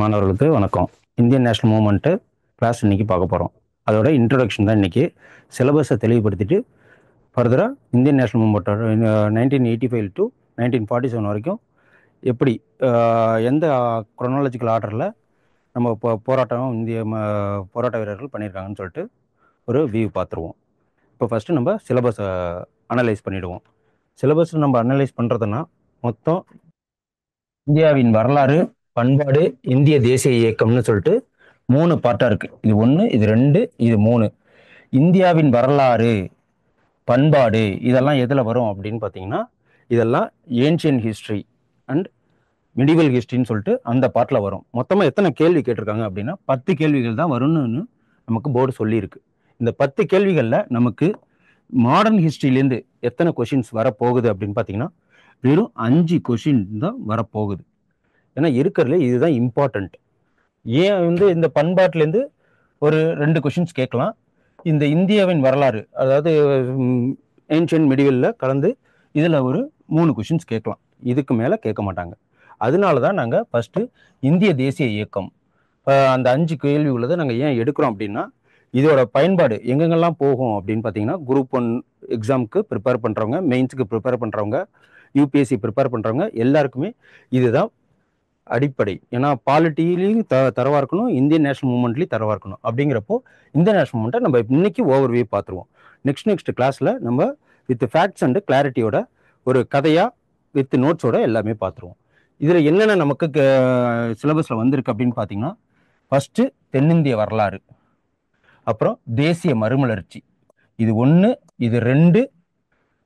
மாணவர்களுக்கு வணக்கம். Indian national movement class இன்னைக்கு பார்க்க போகிறோம். அதோட இன்ட்ரொடக்ஷன் தான் இன்னைக்கு. சிலபஸை தெளிவுபடுத்திட்டு ஃபர்தராக இந்தியன் நேஷனல் மூவ்மெண்ட்டோட 1985 டு 1947 வரைக்கும் எப்படி எந்த குரோனாலஜிக்கல் ஆர்டரில் நம்ம போராட்டம் போராட்ட வீரர்கள் பண்ணியிருக்காங்கன்னு சொல்லிட்டு ஒரு வியூ பார்த்துருவோம். இப்போ ஃபஸ்ட்டு நம்ம சிலபஸை அனலைஸ் பண்ணிவிடுவோம். சிலபஸ் நம்ம அனலைஸ் பண்ணுறதுன்னா மொத்தம் இந்தியாவின் வரலாறு, பண்பாடு, இந்திய தேசிய இயக்கம்னு சொல்லிட்டு 3 பார்ட்டாக இருக்குது. இது 1, இது 2, இது 3. இந்தியாவின் வரலாறு, பண்பாடு இதெல்லாம் எதில் வரும் அப்படின்னு பார்த்தீங்கன்னா, இதெல்லாம் ஏன்ஷியன் ஹிஸ்ட்ரி அண்ட் மிடிவல் ஹிஸ்ட்ரின்னு சொல்லிட்டு அந்த பார்ட்டில் வரும். மொத்தமாக எத்தனை கேள்வி கேட்டிருக்காங்க அப்படின்னா 10 கேள்விகள் தான் வரும்னு நமக்கு போர்டு சொல்லியிருக்கு. இந்த 10 கேள்விகளில் நமக்கு மாடர்ன் ஹிஸ்ட்ரியிலேருந்து எத்தனை கொஷின்ஸ் வரப்போகுது அப்படின்னு பார்த்தீங்கன்னா வெறும் 5 கொஷின் தான் வரப்போகுது. ஏன்னா இருக்கிறதுல இதுதான் இம்பார்ட்டண்ட். ஏன் இந்த பண்பாட்டிலேருந்து ஒரு 2 கொஷின்ஸ் கேட்கலாம். இந்த இந்தியாவின் வரலாறு, அதாவது ஏன்ஷியன் மிடிவலில் கலந்து இதில் ஒரு 3 கொஷின்ஸ் கேட்கலாம். இதுக்கு மேலே கேட்க மாட்டாங்க. அதனால தான் நாங்கள் ஃபஸ்ட்டு இந்திய தேசிய இயக்கம் அந்த 5 கேள்வி உள்ளதை நாங்கள் ஏன் எடுக்கிறோம் அப்படின்னா, இதோட பயன்பாடு எங்கெங்கெல்லாம் போகும் அப்படின்னு பார்த்தீங்கன்னா, குரூப் 1 எக்ஸாமுக்கு ப்ரிப்பேர் பண்ணுறவங்க, மெயின்ஸுக்கு ப்ரிப்பேர் பண்ணுறவங்க, யூபிஎஸ்சி ப்ரிப்பேர் பண்ணுறவங்க எல்லாருக்குமே இதுதான் அடிப்படை. ஏன்னா பாலிட்டிலையும் தரவாக இருக்கணும், இந்தியன் நேஷனல் மூவ்மெண்ட்லேயும் தரவாக இருக்கணும். அப்படிங்கிறப்போ இந்த நேஷனல் மூவ்மெண்ட்டை நம்ம இன்னைக்கு ஓவர்வியூ பார்த்துருவோம். நெக்ஸ்ட் கிளாஸில் நம்ம வித் ஃபேக்ட்ஸ் அண்ட் கிளாரிட்டியோட ஒரு கதையாக வித் நோட்ஸோட எல்லாமே பார்த்துருவோம். இதில் என்னென்ன நமக்கு சிலபஸில் வந்திருக்கு அப்படின்னு பார்த்தீங்கன்னா, ஃபஸ்ட்டு தென்னிந்திய வரலாறு, அப்புறம் தேசிய மறுமலர்ச்சி, இது 1, இது 2,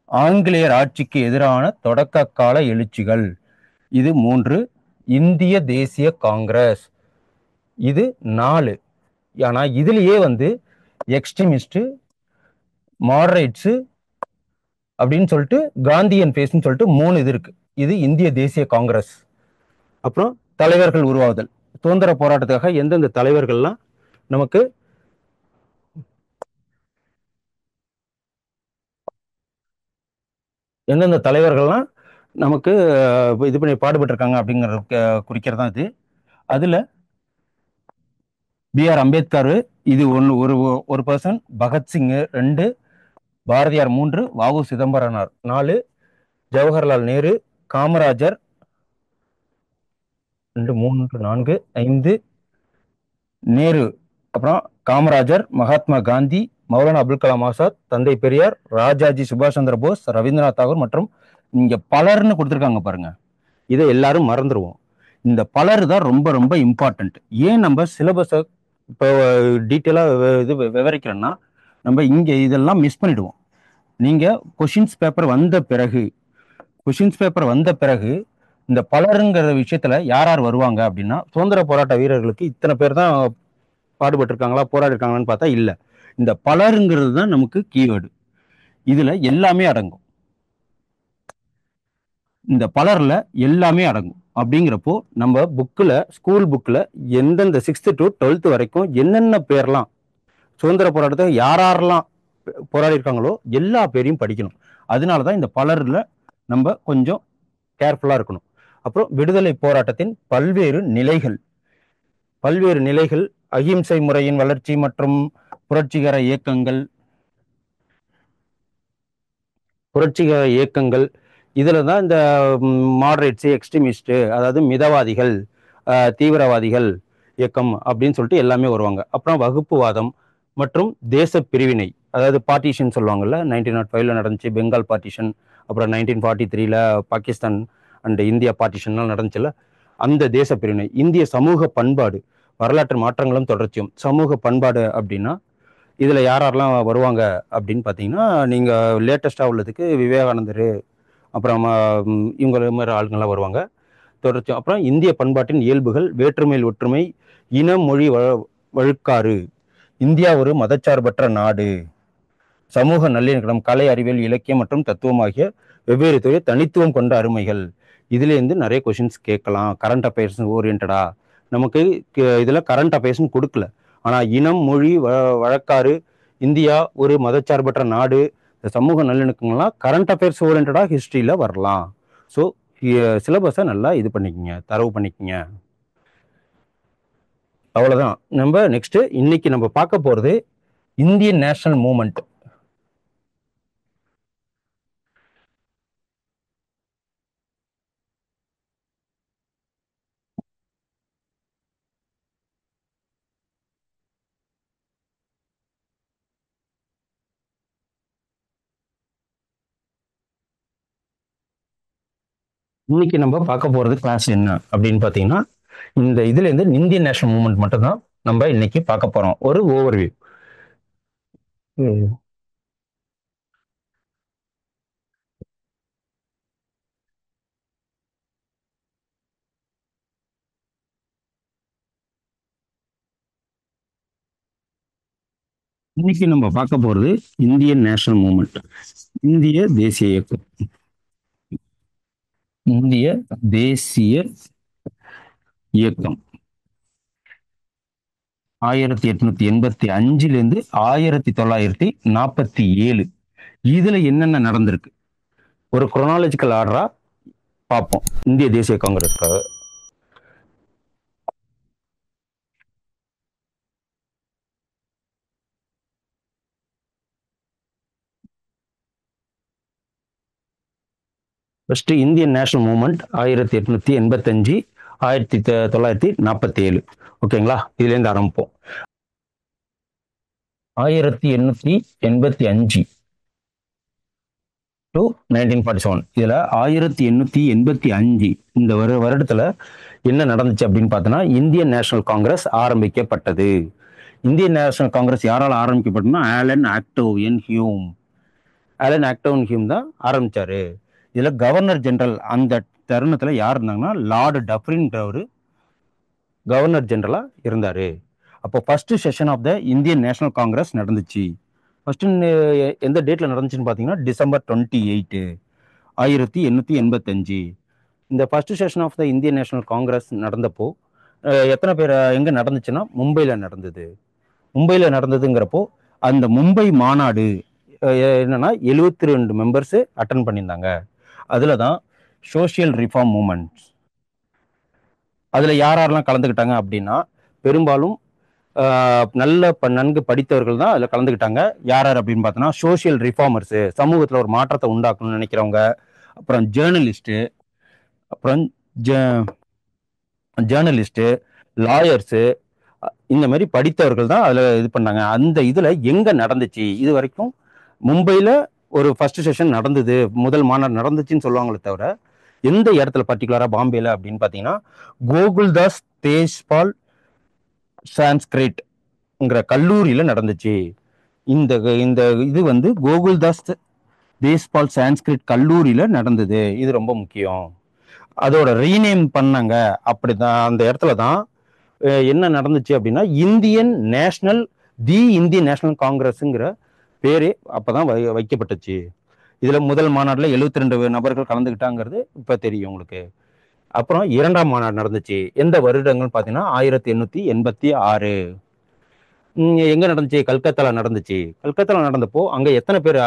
ஆங்கிலேயர் ஆட்சிக்கு எதிரான தொடக்க கால எழுச்சிகள், இது 3, இந்திய தேசிய காங்கிரஸ், இது 4. ஆனால் இதுலேயே எக்ஸ்ட்ரீமிஸ்ட், மாடரேட்ஸு அப்படின்னு சொல்லிட்டு காந்தியன் பேஸ்ன்னு சொல்லிட்டு 3 இது இருக்கு. இது இந்திய தேசிய காங்கிரஸ். அப்புறம் தலைவர்கள் உருவாகுதல், சுதந்திர போராட்டத்துக்காக எந்தெந்த தலைவர்கள்லாம் நமக்கு இது பண்ணி பாடுபட்டிருக்காங்க அப்படிங்கிறத குறிக்கிறது தான் இது. அதில் பிஆர் அம்பேத்கர் இது ஒரு பர்சன், பகத்சிங் 2, பாரதியார் 3, வ.உ. சிதம்பரனார் 4, ஜவஹர்லால் நேரு, காமராஜர் 2, 3, 4, 5, நேரு, அப்புறம் காமராஜர், மகாத்மா காந்தி, மௌலானா அபுல் கலாம் ஆசாத், தந்தை பெரியார், ராஜாஜி சுபாஷ் சந்திர போஸ், ரவீந்திரநாத் தாகூர் மற்றும் இங்க பலர்னு கொடுத்துருக்காங்க பாருங்க. இதை எல்லாரும் மறந்துடுவோம். இந்த பலர் தான் ரொம்ப ரொம்ப இம்பார்ட்டன்ட். ஏன் நம்ம சிலபஸை இப்போ டீட்டெயிலாக இது விவரிக்கிறோன்னா, நம்ம இங்கே இதெல்லாம் மிஸ் பண்ணிடுவோம். நீங்கள் கொஷின்ஸ் பேப்பர் வந்த பிறகு இந்த பலருங்கிற விஷயத்துல யார் வருவாங்க அப்படின்னா, சுதந்திர போராட்ட வீரர்களுக்கு இத்தனை பேர் தான் பாடுபட்டிருக்காங்களா, போராடி இருக்காங்களான்னு பார்த்தா இல்லை. இந்த பலருங்கிறது தான் நமக்கு கீவேர்டு. இதுல எல்லாமே அடங்கும். இந்த பலர்ல எல்லாமே அடங்கும். அப்படிங்கிறப்போ நம்ம ஸ்கூல் புக்கில் எந்தெந்த 6th to 12th வரைக்கும் என்னென்ன பேர்லாம் சுதந்திர போராட்டத்தை யாரெல்லாம் போராடி இருக்காங்களோ எல்லா பேரையும் படிக்கணும். அதனால தான் இந்த பலர்ல நம்ம கொஞ்சம் கேர்ஃபுல்லாக இருக்கணும். அப்புறம் விடுதலை போராட்டத்தின் பல்வேறு நிலைகள், அகிம்சை முறையின் வளர்ச்சி மற்றும் புரட்சிகர இயக்கங்கள், இதில் தான் இந்த மாடரேட்ஸு, எக்ஸ்ட்ரீமிஸ்ட்டு, அதாவது மிதவாதிகள், தீவிரவாதிகள் இயக்கம் அப்படின்னு சொல்லிட்டு எல்லாமே வருவாங்க. அப்புறம் வகுப்புவாதம் மற்றும் தேச பிரிவினை, அதாவது பார்ட்டிஷன் சொல்லுவாங்கல்ல, 1905 நடந்துச்சு பெங்கால் பார்ட்டிஷன், அப்புறம் 1943 பாகிஸ்தான் அண்ட் இந்தியா பார்ட்டிஷன்லாம் நடந்துச்சுல்ல, அந்த தேச பிரிவினை. இந்திய சமூக பண்பாடு, வரலாற்று மாற்றங்களும் தொடர்ச்சியும். சமூக பண்பாடு அப்படின்னா இதில் யாரெல்லாம் வருவாங்க அப்படின்னு பார்த்தீங்கன்னா, நீங்கள் லேட்டஸ்டாக உள்ளதுக்கு விவேகானந்தர், அப்புறம் இவங்க மாதிரி ஆளுங்கள்லாம் வருவாங்க தொடர்ச்சி. அப்புறம் இந்திய பண்பாட்டின் இயல்புகள், வேற்றுமையில் ஒற்றுமை, இன மொழி வழுக்காறு, இந்தியா ஒரு மதச்சார்பற்ற நாடு, சமூக நல்லிணக்கம், கலை, அறிவியல், இலக்கியம் மற்றும் தத்துவம் ஆகிய வெவ்வேறு துறை தனித்துவம் கொண்ட அருமைகள். இதுலேருந்து நிறைய கொஷின்ஸ் கேட்கலாம். கரண்ட் அஃபேர்ஸ் ஓரியன்டா நமக்கு இதில் கரண்ட் அஃபேர்ஸ்னு கொடுக்கல. ஆனால் இனம், மொழி வழக்காறு, இந்தியா ஒரு மதச்சார்பற்ற நாடு, சமூக நல்லிணக்கங்கள்லாம் கரண்ட் அஃபேர்ஸ் ஓரியன்டா ஹிஸ்ட்ரியில் வரலாம். ஸோ சிலபஸை நல்லா இது பண்ணிக்கங்க, தரவு பண்ணிக்கங்க. அவ்வளவுதான். நம்ம நெக்ஸ்ட் இன்னைக்கு நம்ம பார்க்க போறது இந்தியன் நேஷனல் மூவ்மெண்ட். இன்னைக்கு நம்ம பார்க்க போறது கிளாஸ் என்ன அப்படின்னு பாத்தீங்கன்னா, இந்த இதுல இருந்து இந்தியன் நேஷனல் மூவ்மெண்ட் மட்டும் தான் நம்ம இன்னைக்கு பார்க்க போறோம். ஒரு ஓவர்வியூ. இன்னைக்கு நம்ம பார்க்க போறது இந்தியன் நேஷனல் மூவ்மெண்ட், இந்திய தேசிய இயக்கம். இந்திய தேசிய இயக்கம் 1885 1947. இதுல என்னென்ன நடந்திருக்கு ஒரு குரோனாலஜிக்கல் ஆர்டரா பார்ப்போம். இந்திய தேசிய காங்கிரஸ்க்காக ஃபர்ஸ்ட் இந்தியன் நேஷனல் மூவ்மெண்ட் 1885 1947. ஓகேங்களா, இதுல இருந்து ஆரம்பிப்போம். 1885 டு 1947. இதுல 1885 இந்த வருடத்துல என்ன நடந்துச்சு அப்படின்னு பார்த்தோன்னா, இந்தியன் நேஷனல் காங்கிரஸ் ஆரம்பிக்கப்பட்டது. இந்தியன் நேஷனல் காங்கிரஸ் யாரால ஆரம்பிக்கப்பட்டதுன்னா, Allan Octavian Hume. Allan Octavian Hume தான் ஆரம்பிச்சாரு. இதுல கவர்னர் ஜெனரல் அந்த தருணத்துல யார் இருந்தாங்கன்னா, லார்டு டஃப்ரின்றவர் கவர்னர் ஜெனரலா இருந்தாரு. அப்போ first session of the Indian national congress நடந்துச்சு. ஃபர்ஸ்ட் எந்த டேட்ல நடந்துச்சுன்னு பார்த்தீங்கன்னா, டிசம்பர் 28 1885. இந்த first session of the Indian national Congress நடந்தப்போ எத்தனை பேர் எங்க நடந்துச்சுன்னா, மும்பையில் நடந்தது. மும்பையில் நடந்ததுங்கிறப்போ அந்த மும்பை மாநாடு என்னன்னா 72 மெம்பர்ஸ் அட்டன் பண்ணியிருந்தாங்க. அதுல தான் சோசியல் ரிஃபார்ம் மூமெண்ட்ஸ். அதுல யாரெல்லாம் கலந்துக்கிட்டாங்க அப்படின்னா, பெரும்பாலும் நல்ல நன்கு படித்தவர்கள் தான் அதில் கலந்துக்கிட்டாங்க. யார் யார் அப்படின்னு பார்த்தோன்னா, சோசியல் ரிஃபார்மர்ஸ், சமூகத்தில் ஒரு மாற்றத்தை உண்டாக்கணும்னு நினைக்கிறவங்க, அப்புறம் ஜேர்னலிஸ்ட்டு, அப்புறம் ஜேர்னலிஸ்ட்டு, லாயர்ஸு, இந்த மாதிரி படித்தவர்கள் தான் அதில் இது பண்ணாங்க. அந்த இதில் எங்கே நடந்துச்சு இது வரைக்கும், மும்பையில் ஒரு ஃபர்ஸ்ட் செஷன் நடந்தது, முதல் மாநாடு நடந்துச்சுன்னு சொல்லுவாங்களே தவிர, எந்த இடத்துல பர்டிகுலராக பாம்பேல அப்படின்னு பார்த்தீங்கன்னா, கோகுல்தாஸ் தேஷ்பால் சான்ஸ்கிரிட்ங்கிற கல்லூரியில் நடந்துச்சு. இந்த இந்த இது வந்து கோகுல்தாஸ் தேஷ்பால் சான்ஸ்கிரிட் கல்லூரியில் நடந்தது. இது ரொம்ப முக்கியம். அதோட ரீநேம் பண்ணாங்க. அப்படிதான் அந்த இடத்துல தான் என்ன நடந்துச்சு அப்படின்னா, இந்தியன் நேஷனல் இந்தியன் நேஷனல் காங்கிரஸ்ங்கிற பேரே அப்பதான் வைக்கப்பட்டுச்சு. இதுல முதல் மாநாடுல 72 நபர்கள் கலந்துக்கிட்டாங்கிறது இப்ப தெரியும் உங்களுக்கு. அப்புறம் இரண்டாம் மாநாடு நடந்துச்சு. எந்த வருடங்கள் பார்த்தீங்கன்னா 1886. எங்க நடந்துச்சு? கல்கத்தால நடந்துச்சு. கல்கத்தால நடந்தப்போ அங்க எத்தனை பேர்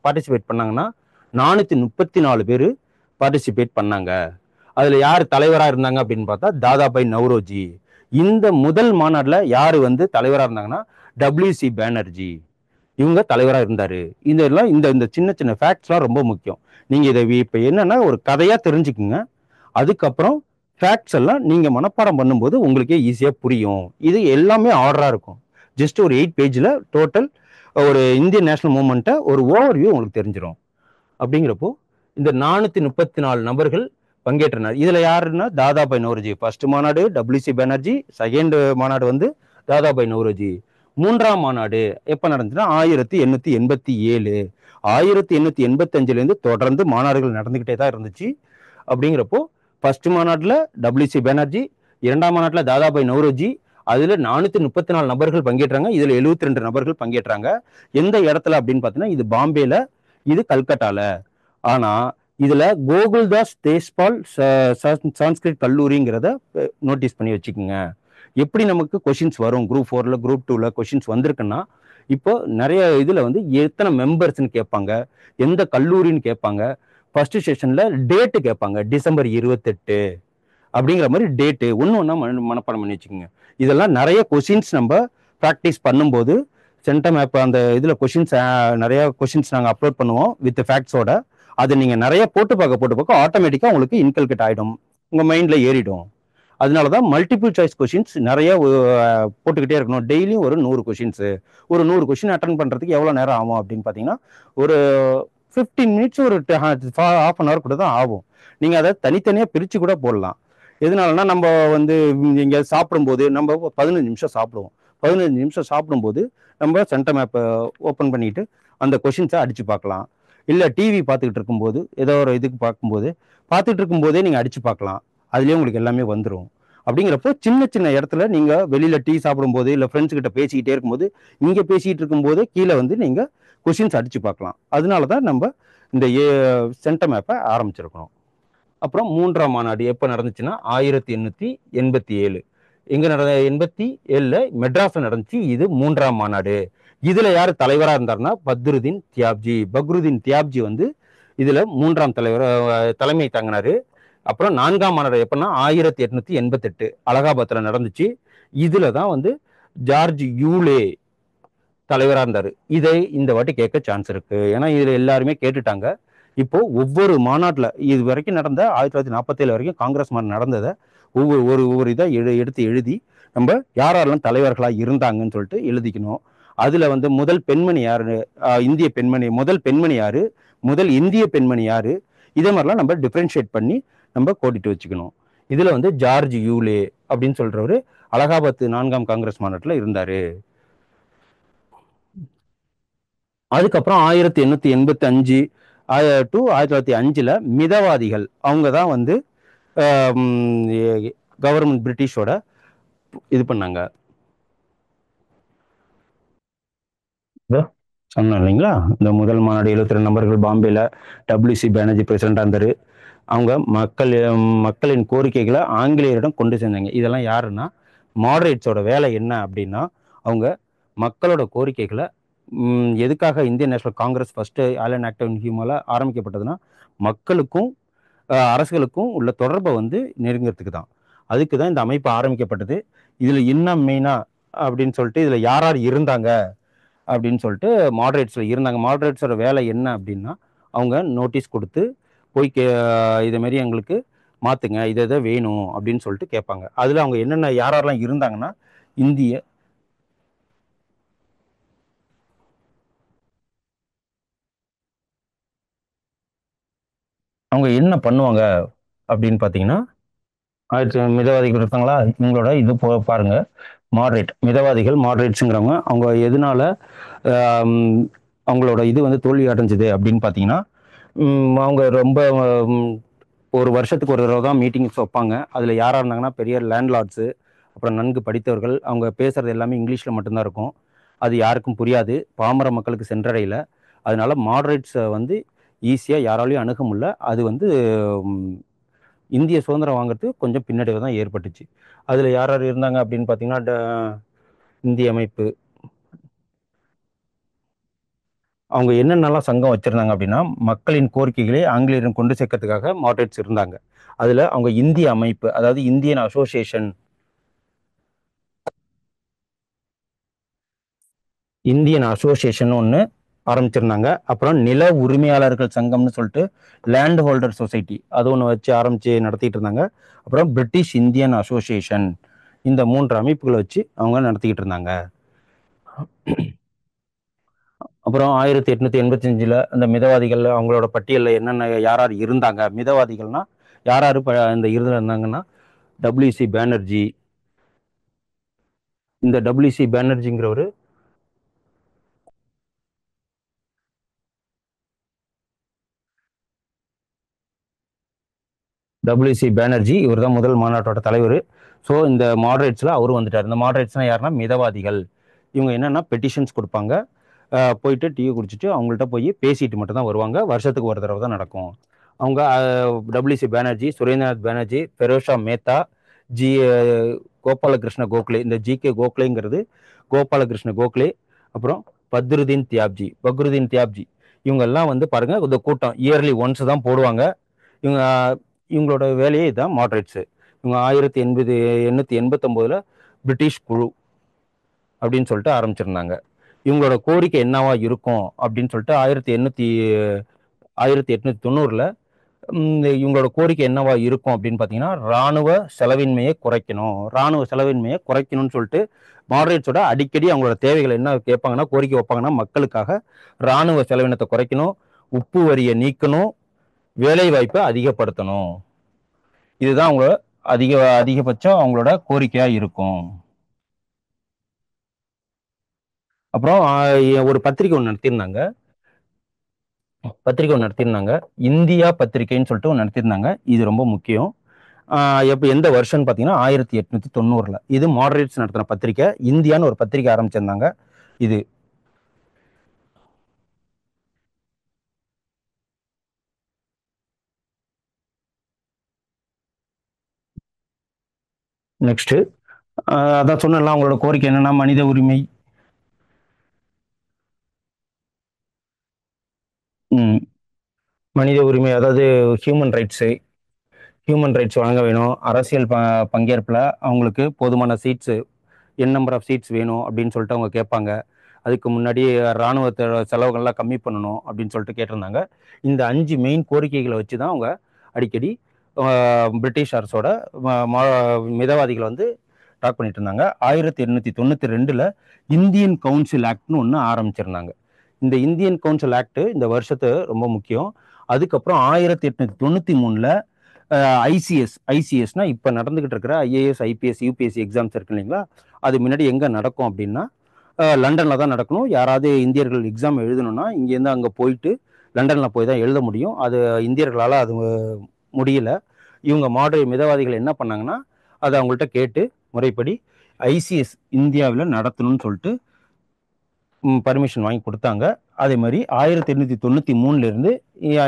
பார்ட்டிசிபேட் பண்ணாங்கன்னா, 434 பேர் பார்ட்டிசிபேட் பண்ணாங்க. அதுல யார் தலைவரா இருந்தாங்க அப்படின்னு பார்த்தா, தாதாபாய் நவ்ரோஜி. இந்த முதல் மாநாடுல யாரு வந்து தலைவரா இருந்தாங்கன்னா, WC பானர்ஜி. இவங்க தலைவரா இருந்தாரு. இதெல்லாம் இந்த இந்த சின்ன சின்ன ஃபேக்ட்ஸ்லாம் ரொம்ப முக்கியம். நீங்க இதை இப்ப என்னன்னா ஒரு கதையா தெரிஞ்சுக்குங்க. அதுக்கப்புறம் ஃபேக்ட்ஸ் எல்லாம் நீங்க மனப்பாடம் பண்ணும்போது உங்களுக்கே ஈஸியா புரியும். இது எல்லாமே ஆர்டரா இருக்கும். ஜஸ்ட் ஒரு 8 பேஜ்ல டோட்டல் ஒரு இந்தியன் நேஷனல் மூவ்மெண்ட்டை ஒரு ஓவர்வியூ உங்களுக்கு தெரிஞ்சிடும். அப்படிங்கிறப்போ இந்த 434 நபர்கள் பங்கேற்றனர். இதுல யாருன்னா, தாதாபாய் நவ்ரோஜி. ஃபர்ஸ்ட் மாநாடு WC பானர்ஜி, செகண்ட் மாநாடு வந்து தாதாபாய் நவ்ரோஜி. மூன்றாம் மாநாடு எப்ப நடந்துச்சுன்னா 1887. 1885 இருந்து தொடர்ந்து மாநாடுகள் நடந்துகிட்டே தான் இருந்துச்சு. அப்படிங்கிறப்போ ஃபர்ஸ்ட் மாநாட்டில் WC பானர்ஜி, இரண்டாம் மாநாட்டில் தாதாபாய் நவ்ரோஜி. அதுல 434 நபர்கள் பங்கேற்றாங்க. இதுல 72 நபர்கள் பங்கேற்றாங்க. எந்த இடத்துல அப்படின்னு பார்த்தீங்கன்னா, இது பாம்பேல, இது கல்கட்டால. ஆனா இதுல கோகுல்தாஸ் தேஷ்பால் சான்ஸ்கிரிட் கல்லூரிங்கிறத நோட்டீஸ் பண்ணி வச்சுக்கோங்க. எப்படி நமக்கு கொஷின்ஸ் வரும் குரூப் 4ல குரூப் 2ல கொஷின்ஸ் வந்திருக்குன்னா, இப்போ நிறைய இதுல வந்து எத்தனை மெம்பர்ஸ்ன்னு கேட்பாங்க, எந்த கல்லூரின்னு கேட்பாங்க, ஃபர்ஸ்ட் செஷன்ல டேட்டு கேட்பாங்க, டிசம்பர் 28 அப்படிங்கிற மாதிரி டேட்டு ஒன்று ஒன்றா மனப்பாடம் பண்ணி வச்சுக்கோங்க. இதெல்லாம் நிறைய கொஷின்ஸ் நம்ம ப்ராக்டிஸ் பண்ணும்போது சென்டம் ஆப் அந்த இதில் கொஷின்ஸ் நிறைய கொஷின்ஸ் நாங்கள் அப்லோட் பண்ணுவோம் வித் ஃபேக்ட்ஸோட. அதை நீங்கள் நிறைய போட்டு பார்க்க ஆட்டோமேட்டிக்காக உங்களுக்கு இன்கல்கேட் ஆகிடும், உங்கள் மைண்டில் ஏறிடும். அதனால தான் மல்டிபிள் சாய்ஸ் கொஷின்ஸ் நிறைய போட்டுக்கிட்டே இருக்கணும். டெய்லியும் ஒரு 100 கொஷின்ஸு. ஒரு 100 கொஷின் அட்டன் பண்ணுறதுக்கு எவ்வளோ நேரம் ஆகும் அப்படின்னு பார்த்தீங்கன்னா ஒரு 15 மினிட்ஸ், ஒரு ஹாஃப் அன் ஹவர் கூட தான் ஆகும். நீங்கள் அதை தனித்தனியாக பிரித்து கூட போடலாம். எதனாலனா நம்ம வந்து இங்கே சாப்பிடும்போது நம்ம 15 நிமிஷம் சாப்பிடுவோம். 15 நிமிஷம் சாப்பிடும்போது நம்ம சென்டம் ஆப்பை ஓப்பன் பண்ணிட்டு அந்த கொஷின்ஸை அடித்து பார்க்கலாம். இல்லை டிவி பார்த்துக்கிட்டு இருக்கும்போது ஏதோ ஒரு இதுக்கு பார்த்துட்டு இருக்கும்போதே நீங்கள் அடித்து பார்க்கலாம். அதுலேயே உங்களுக்கு எல்லாமே வந்துடும். அப்படிங்கிறப்போ சின்ன சின்ன இடத்துல நீங்கள் வெளியில் டீ சாப்பிடும்போது இல்லை ஃப்ரெண்ட்ஸ் கிட்ட பேசிக்கிட்டே இருக்கும்போது இங்கே பேசிகிட்டு இருக்கும்போது கீழே வந்து நீங்கள் கொஷின்ஸ் அடித்து பார்க்கலாம். அதனால தான் நம்ம இந்த சென்டம் ஆப்பை ஆரம்பிச்சிருக்கணும். அப்புறம் 3ஆம் மாநாடு எப்போ நடந்துச்சுன்னா 1887. எங்கே 87ல் மெட்ராஸில் நடந்துச்சு. இது 3ஆம் மாநாடு. இதில் யார் தலைவராக இருந்தார்னா பக்ருதீன் தியாப்ஜி வந்து இதில் 3ஆம் தலைமை தாங்கினார். அப்புறம் 4ஆம் மாநாடு எப்படின்னா 1888 அலகாபாத்தில் நடந்துச்சு. இதில் தான் வந்து ஜார்ஜ் யூலே தலைவராக இருந்தார். இதை இந்த வாட்டி கேட்க சான்ஸ் இருக்கு, ஏன்னா இதில் எல்லாருமே கேட்டுட்டாங்க. இப்போ ஒவ்வொரு மாநாட்டில் இது வரைக்கும் நடந்த 1947 வரைக்கும் காங்கிரஸ் மாநாடு நடந்ததை ஒவ்வொரு இதாக எடுத்து எழுதி நம்ம யாரெல்லாம் தலைவர்களாக இருந்தாங்கன்னு சொல்லிட்டு எழுதிக்கணும். அதில் வந்து முதல் பெண்மணி யாரு, இந்திய பெண்மணி, முதல் பெண்மணி யாரு, முதல் இந்திய பெண்மணி யாரு, இதே மாதிரிலாம் நம்ம டிஃப்ரென்ஷியேட் பண்ணி நம்ம கோடிட்டு வச்சுக்கணும். இதில் வந்து ஜார்ஜ் யூலே அப்படின்னு சொல்றவர் அலகாபாத் 4ஆம் காங்கிரஸ் மாநாட்டில் இருந்தாரு. அதுக்கப்புறம் 1885 டு 1905 மிதவாதிகள் அவங்க தான் வந்து கவர்மெண்ட் பிரிட்டிஷோட இது பண்ணாங்க. சொன்னோம் இல்லைங்களா, இந்த முதல் மாநாடு 72 நபர்கள் பாம்பேல WC பானர்ஜி பிரசிடண்டா இருந்தாரு. அவங்க மக்களின் கோரிக்கைகளை ஆங்கிலேயரிடம் கொண்டு சேர்ந்தாங்க. இதெல்லாம் யாருன்னா மாடரேட்ஸோட வேலை என்ன அப்படின்னா, அவங்க மக்களோட கோரிக்கைகளை எதுக்காக Indian national Congress first Allan act of ஹியூமன்ல ஆரம்பிக்கப்பட்டதுன்னா மக்களுக்கும் அரசுகளுக்கும் உள்ள தொடர்பை வந்து நெருங்கிறதுக்கு தான். அதுக்கு தான் இந்த அமைப்பு ஆரம்பிக்கப்பட்டது. இதில் இன்னும் மெயினாக அப்படின்னு சொல்லிட்டு இதில் யார் யார் இருந்தாங்க அப்படின்னு சொல்லிட்டு மாடரேட்ஸில் இருந்தாங்க. மாடரேட்ஸோட வேலை என்ன அப்படின்னா, அவங்க நோட்டீஸ் கொடுத்து போய் இதேமாரி எங்களுக்கு மாற்றுங்க, இதை வேணும் அப்படின்னு சொல்லிட்டு கேட்பாங்க. அதில் அவங்க என்னென்ன யாரெல்லாம் இருந்தாங்கன்னா, அவங்க என்ன பண்ணுவாங்க அப்படின்னு பார்த்தீங்கன்னா, மிதவாதிகள் இருக்காங்களா, இவங்களோட இது பாருங்க. மிதவாதிகள் மாடரேட்ஸுங்கிறவங்க அவங்க எதனால அவங்களோட இது வந்து தோல்வி அடைஞ்சது அப்படின்னு பார்த்தீங்கன்னா, அவங்க ரொம்ப ஒரு வருஷத்துக்கு ஒரு தடவை தான் மீட்டிங்ஸ் வைப்பாங்க. அதில் யாராக இருந்தாங்கன்னா பெரிய லேண்ட்லார்ட்ஸு, அப்புறம் நன்கு படித்தவர்கள். அவங்க பேசுறது எல்லாமே இங்கிலீஷில் மட்டும்தான் இருக்கும். அது யாருக்கும் புரியாது, பாமர மக்களுக்கு சென்றடையில. அதனால மாடரேட்ஸை வந்து ஈஸியாக யாராலையும் அணுக முடியல. அது வந்து இந்திய சுதந்திரம் வாங்குறதுக்கு கொஞ்சம் பின்னடைவு தான் ஏற்பட்டுச்சு. அதில் யார் யார் இருந்தாங்க அப்படின்னு பார்த்தீங்கன்னா, இந்திய அமைப்பு அவங்க என்னென்னலாம் சங்கம் வச்சுருந்தாங்க அப்படின்னா, மக்களின் கோரிக்கைகளை ஆங்கிலேயரிடம் கொண்டு சேர்க்கறதுக்காக மாடரேட்ஸ் இருந்தாங்க. அதில் அவங்க இந்திய அமைப்பு, அதாவது இந்தியன் அசோசியேஷன் ஒன்று ஆரம்பிச்சிருந்தாங்க. அப்புறம் நில உரிமையாளர்கள் சங்கம்னு சொல்லிட்டு லேண்ட் ஹோல்டர் சொசைட்டி அது ஒன்று வச்சு ஆரம்பித்து நடத்திட்டு இருந்தாங்க. அப்புறம் பிரிட்டிஷ் இந்தியன் அசோசியேஷன், இந்த 3 அமைப்புகளை வச்சு அவங்க நடத்திக்கிட்டு இருந்தாங்க. அப்புறம் 1885 அந்த மிதவாதிகள் அவங்களோட பட்டியலில் என்னென்ன யார் யார் இருந்தாங்க, மிதவாதிகள்னா யார் யார் இந்த இதில் இருந்தாங்கன்னா, WC பானர்ஜி. இந்த WC பானர்ஜிங்கிறவர் இவர் தான் முதல் மாநாட்டோட தலைவர். ஸோ இந்த மாடரேட்ஸில் அவரும் வந்துட்டார். இந்த மாடரேட்ஸ்னால் யாருன்னா மிதவாதிகள். இவங்க என்னென்னா பெட்டிஷன்ஸ் கொடுப்பாங்க, போயிட்டு டீ குடிச்சிட்டு அவங்கள்ட்ட போய் பேசிட்டு மட்டும் தான் வருவாங்க. வருஷத்துக்கு ஒரு தடவை தான் நடக்கும். அவங்க WC பானர்ஜி, சுரேந்திரநாத் பானர்ஜி, ஃபெரோஷா மேத்தா, கோபாலகிருஷ்ண கோகலே. இந்த GK கோகலேங்கிறது கோபாலகிருஷ்ண கோகலே. அப்புறம் பக்ருதீன் தியாப்ஜி. இவங்கெல்லாம் வந்து பாருங்க, இந்த கூட்டம் இயர்லி ஒன்ஸ் தான் போடுவாங்க. இவங்களோட வேலையே இதுதான் மாடரேட்ஸு. இவங்க 1889 பிரிட்டிஷ் குழு அப்படின்னு சொல்லிட்டு ஆரம்பிச்சிருந்தாங்க. இவங்களோட கோரிக்கை என்னவா இருக்கும் அப்படின்னு சொல்லிட்டு 1890 இவங்களோட கோரிக்கை என்னவா இருக்கும் அப்படின்னு பார்த்தீங்கன்னா, ராணுவ செலவின்மையை குறைக்கணும்னு சொல்லிட்டு மாடரேட்ஸோட அடிக்கடி அவங்களோட தேவைகள் என்ன கேட்பாங்கன்னா, கோரிக்கை வைப்பாங்கன்னா, மக்களுக்காக ராணுவ செலவினத்தை குறைக்கணும், உப்பு வரியை நீக்கணும், வேலை வாய்ப்பை அதிகப்படுத்தணும். இதுதான் அவங்க அதிகபட்சம் அவங்களோட கோரிக்கையா இருக்கும். அப்புறம் ஒரு பத்திரிகை ஒன்று நடத்தியிருந்தாங்க. இந்தியா பத்திரிகைன்னு சொல்லிட்டு ஒன்று நடத்தியிருந்தாங்க. இது ரொம்ப முக்கியம். எப்போ எந்த வருஷம்னு பார்த்தீங்கன்னா 1890. இது மாடரேட்ஸ் நடத்தின பத்திரிகை. இந்தியான்னு ஒரு பத்திரிகை ஆரம்பிச்சிருந்தாங்க. இது நெக்ஸ்ட் அதான் சொன்னலாம், அவங்களோட கோரிக்கை என்னன்னா மனித உரிமை, மனித உரிமை அதாவது ஹியூமன் ரைட்ஸ் வழங்க வேணும். அரசியல் பங்கேற்பில் அவங்களுக்கு போதுமான சீட்ஸு, நம்பர் ஆஃப் சீட்ஸ் வேணும் அப்படின்னு சொல்லிட்டு அவங்க கேட்பாங்க. அதுக்கு முன்னாடி இராணுவத்தோட செலவுகள்லாம் கம்மி பண்ணணும் அப்படின்னு சொல்லிட்டு கேட்டிருந்தாங்க. இந்த 5 மெயின் கோரிக்கைகளை வச்சு தான் அவங்க அடிக்கடி பிரிட்டிஷ் அரசோட மிதவாதிகளை வந்து டாக் பண்ணிட்டு இருந்தாங்க. 1892 இந்தியன் கவுன்சில் ஆக்ட்னு ஒன்று ஆரம்பிச்சிருந்தாங்க. இந்த இந்தியன் கவுன்சில் ஆக்ட் இந்த வருஷத்து ரொம்ப முக்கியம். அதுக்கப்புறம் 1893 ஐசிஎஸ்னா இப்போ நடந்துகிட்டு இருக்கிற ஐஏஎஸ், ஐபிஎஸ், யூபிஎஸ்சி எக்ஸாம்ஸ் இருக்கு இல்லைங்களா, அது முன்னாடி எங்கே நடக்கும் அப்படின்னா லண்டனில் தான் நடக்கணும். யாராவது இந்தியர்கள் எக்ஸாம் எழுதணும்னா இங்கேருந்து அங்கே போயிட்டு லண்டனில் போய் தான் எழுத முடியும். அது இந்தியர்களால் அது முடியல. இவங்க மிதவாதிகள் என்ன பண்ணாங்கன்னா, அதை அவங்கள்ட்ட கேட்டு முறைப்படி ஐசிஎஸ் இந்தியாவில் நடத்தணும்னு சொல்லிட்டு பர்மிஷன் வாங்கி கொடுத்தாங்க. அதே மாதிரி 1893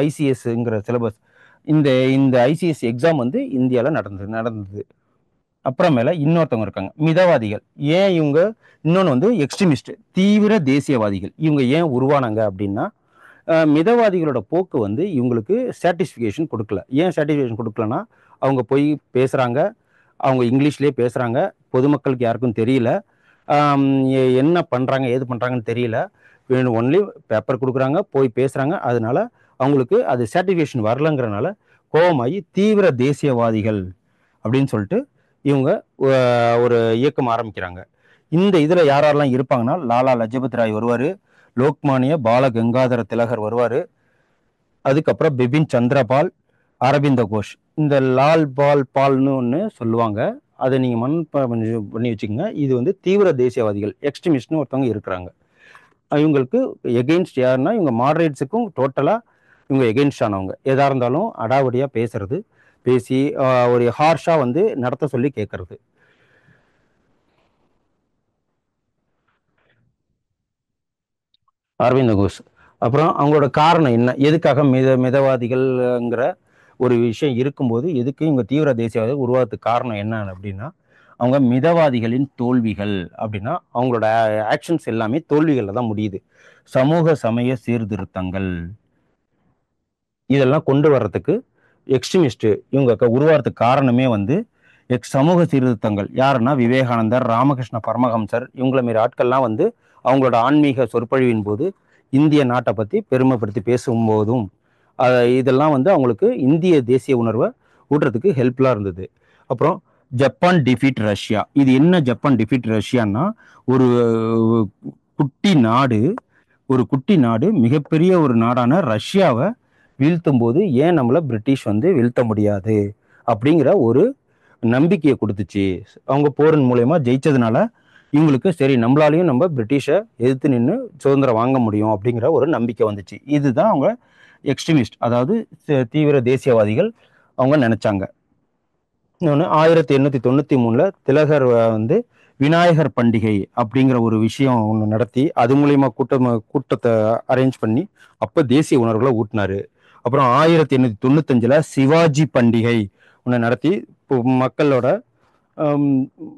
ஐசிஎஸ்ங்கிற சிலபஸ், இந்த ஐசிஎஸ் எக்ஸாம் வந்து இந்தியாவில் நடந்தது. அப்புறமேல இன்னொருத்தவங்க இருக்காங்க, மிதவாதிகள். ஏன் இவங்க இன்னொன்று வந்து எக்ஸ்ட்ரீமிஸ்ட், தீவிர தேசியவாதிகள். இவங்க ஏன் உருவானாங்க அப்படின்னா, மிதவாதிகளோட போக்கு வந்து இவங்களுக்கு சாட்டிஸ்ஃபிகேஷன் கொடுக்கல. ஏன் சாட்டிஸ்ஃபிகேஷன் கொடுக்கலன்னா, அவங்க போய் பேசுகிறாங்க, அவங்க இங்கிலீஷ்லேயே பேசுகிறாங்க, பொதுமக்களுக்கு யாருக்கும் தெரியல, என்ன பண்ணுறாங்க ஏது பண்ணுறாங்கன்னு தெரியல, வேணும் ஒன்லி பேப்பர் கொடுக்குறாங்க, போய் பேசுகிறாங்க. அதனால அவங்களுக்கு அது சாட்டிஸ்ஃபிகேஷன் வரலங்கிறனால கோபமாகி தீவிர தேசியவாதிகள் அப்படின்னு சொல்லிட்டு இவங்க ஒரு இயக்கம் ஆரம்பிக்கிறாங்க. இந்த இதில் யாரெல்லாம் இருப்பாங்கன்னா, லாலா லஜபத் ராய் வருவார், லோக்மானிய பால கங்காதர திலகர் வருவார், அதுக்கப்புறம் பிபின் சந்திரபால், அரவிந்த கோஷ். இந்த லால் பால்னு ஒன்று சொல்லுவாங்க, அதை நீங்கள் பண்ணி வச்சுக்கோங்க. இது வந்து தீவிர தேசியவாதிகள், எக்ஸ்ட்ரீமிஸ்ட்னு ஒருத்தவங்க இருக்கிறாங்க. இவங்களுக்கு எகெயின்ஸ்ட் யாருன்னா, இவங்க மாடரேட்ஸுக்கும் டோட்டலாக இவங்க எகெயின்ஸ்ட் ஆனவங்க. எதாக இருந்தாலும் அடாவடியாக பேசி ஒரு ஹார்ஷாக வந்து நடத்த சொல்லி கேட்கறது. அரவிந்த கோஷ். அப்புறம் அவங்களோட காரணம் என்ன, எதுக்காக மிதவாதிகள்ங்கிற ஒரு விஷயம் இருக்கும்போது எதுக்கு இவங்க தீவிர தேசியவாதிகள் உருவாகிறதுக்கு காரணம் என்ன அப்படின்னா, அவங்க மிதவாதிகளின் தோல்விகள் அப்படின்னா அவங்களோட ஆக்ஷன்ஸ் எல்லாமே தோல்விகளில் தான் முடியுது. சமூக சமய சீர்திருத்தங்கள் இதெல்லாம் கொண்டு வர்றதுக்கு எக்ஸ்ட்ரீமிஸ்ட் இவங்க உருவாகிறதுக்கு காரணமே வந்து சமூக சீர்திருத்தங்கள். யாருன்னா விவேகானந்தர், ராமகிருஷ்ண பரமஹம்சர், இவங்கள மாரி ஆட்கள்லாம் வந்து அவங்களோட ஆன்மீக சொற்பொழிவின் போது இந்திய நாட்டை பற்றி பெருமைப்படுத்தி பேசும்போதும் இதெல்லாம் வந்து அவங்களுக்கு இந்திய தேசிய உணர்வை ஊட்டுறதுக்கு ஹெல்ப்ஃபுல்லாக இருந்தது. அப்புறம் ஜப்பான் டிஃபீட் ரஷ்யா. இது என்ன ஜப்பான் டிஃபீட் ரஷ்யான்னா, ஒரு குட்டி நாடு மிகப்பெரிய ஒரு நாடான ரஷ்யாவை வீழ்த்தும் போது ஏன் நம்மளை பிரிட்டிஷ் வந்து வீழ்த்த முடியாது அப்படிங்கிற ஒரு நம்பிக்கையை கொடுத்துச்சு. அவங்க போரின் மூலயமா ஜெயிச்சதுனால இவங்களுக்கு சரி நம்மளாலையும் நம்ம பிரிட்டிஷை எதிர்த்து நின்று சுதந்திரம் வாங்க முடியும் அப்படிங்கிற ஒரு நம்பிக்கை வந்துச்சு. இதுதான் அவங்க எக்ஸ்ட்ரீமிஸ்ட், அதாவது தீவிர தேசியவாதிகள் அவங்க நினைச்சாங்க. இன்னொன்று 1893 திலகர் வந்து விநாயகர் பண்டிகை அப்படிங்கிற ஒரு விஷயம் ஒன்று நடத்தி அது மூலயமா கூட்டத்தை அரேஞ்ச் பண்ணி அப்போ தேசிய உணர்வுகளை ஊட்டினாரு. அப்புறம் 1895 சிவாஜி பண்டிகை ஒன்று நடத்தி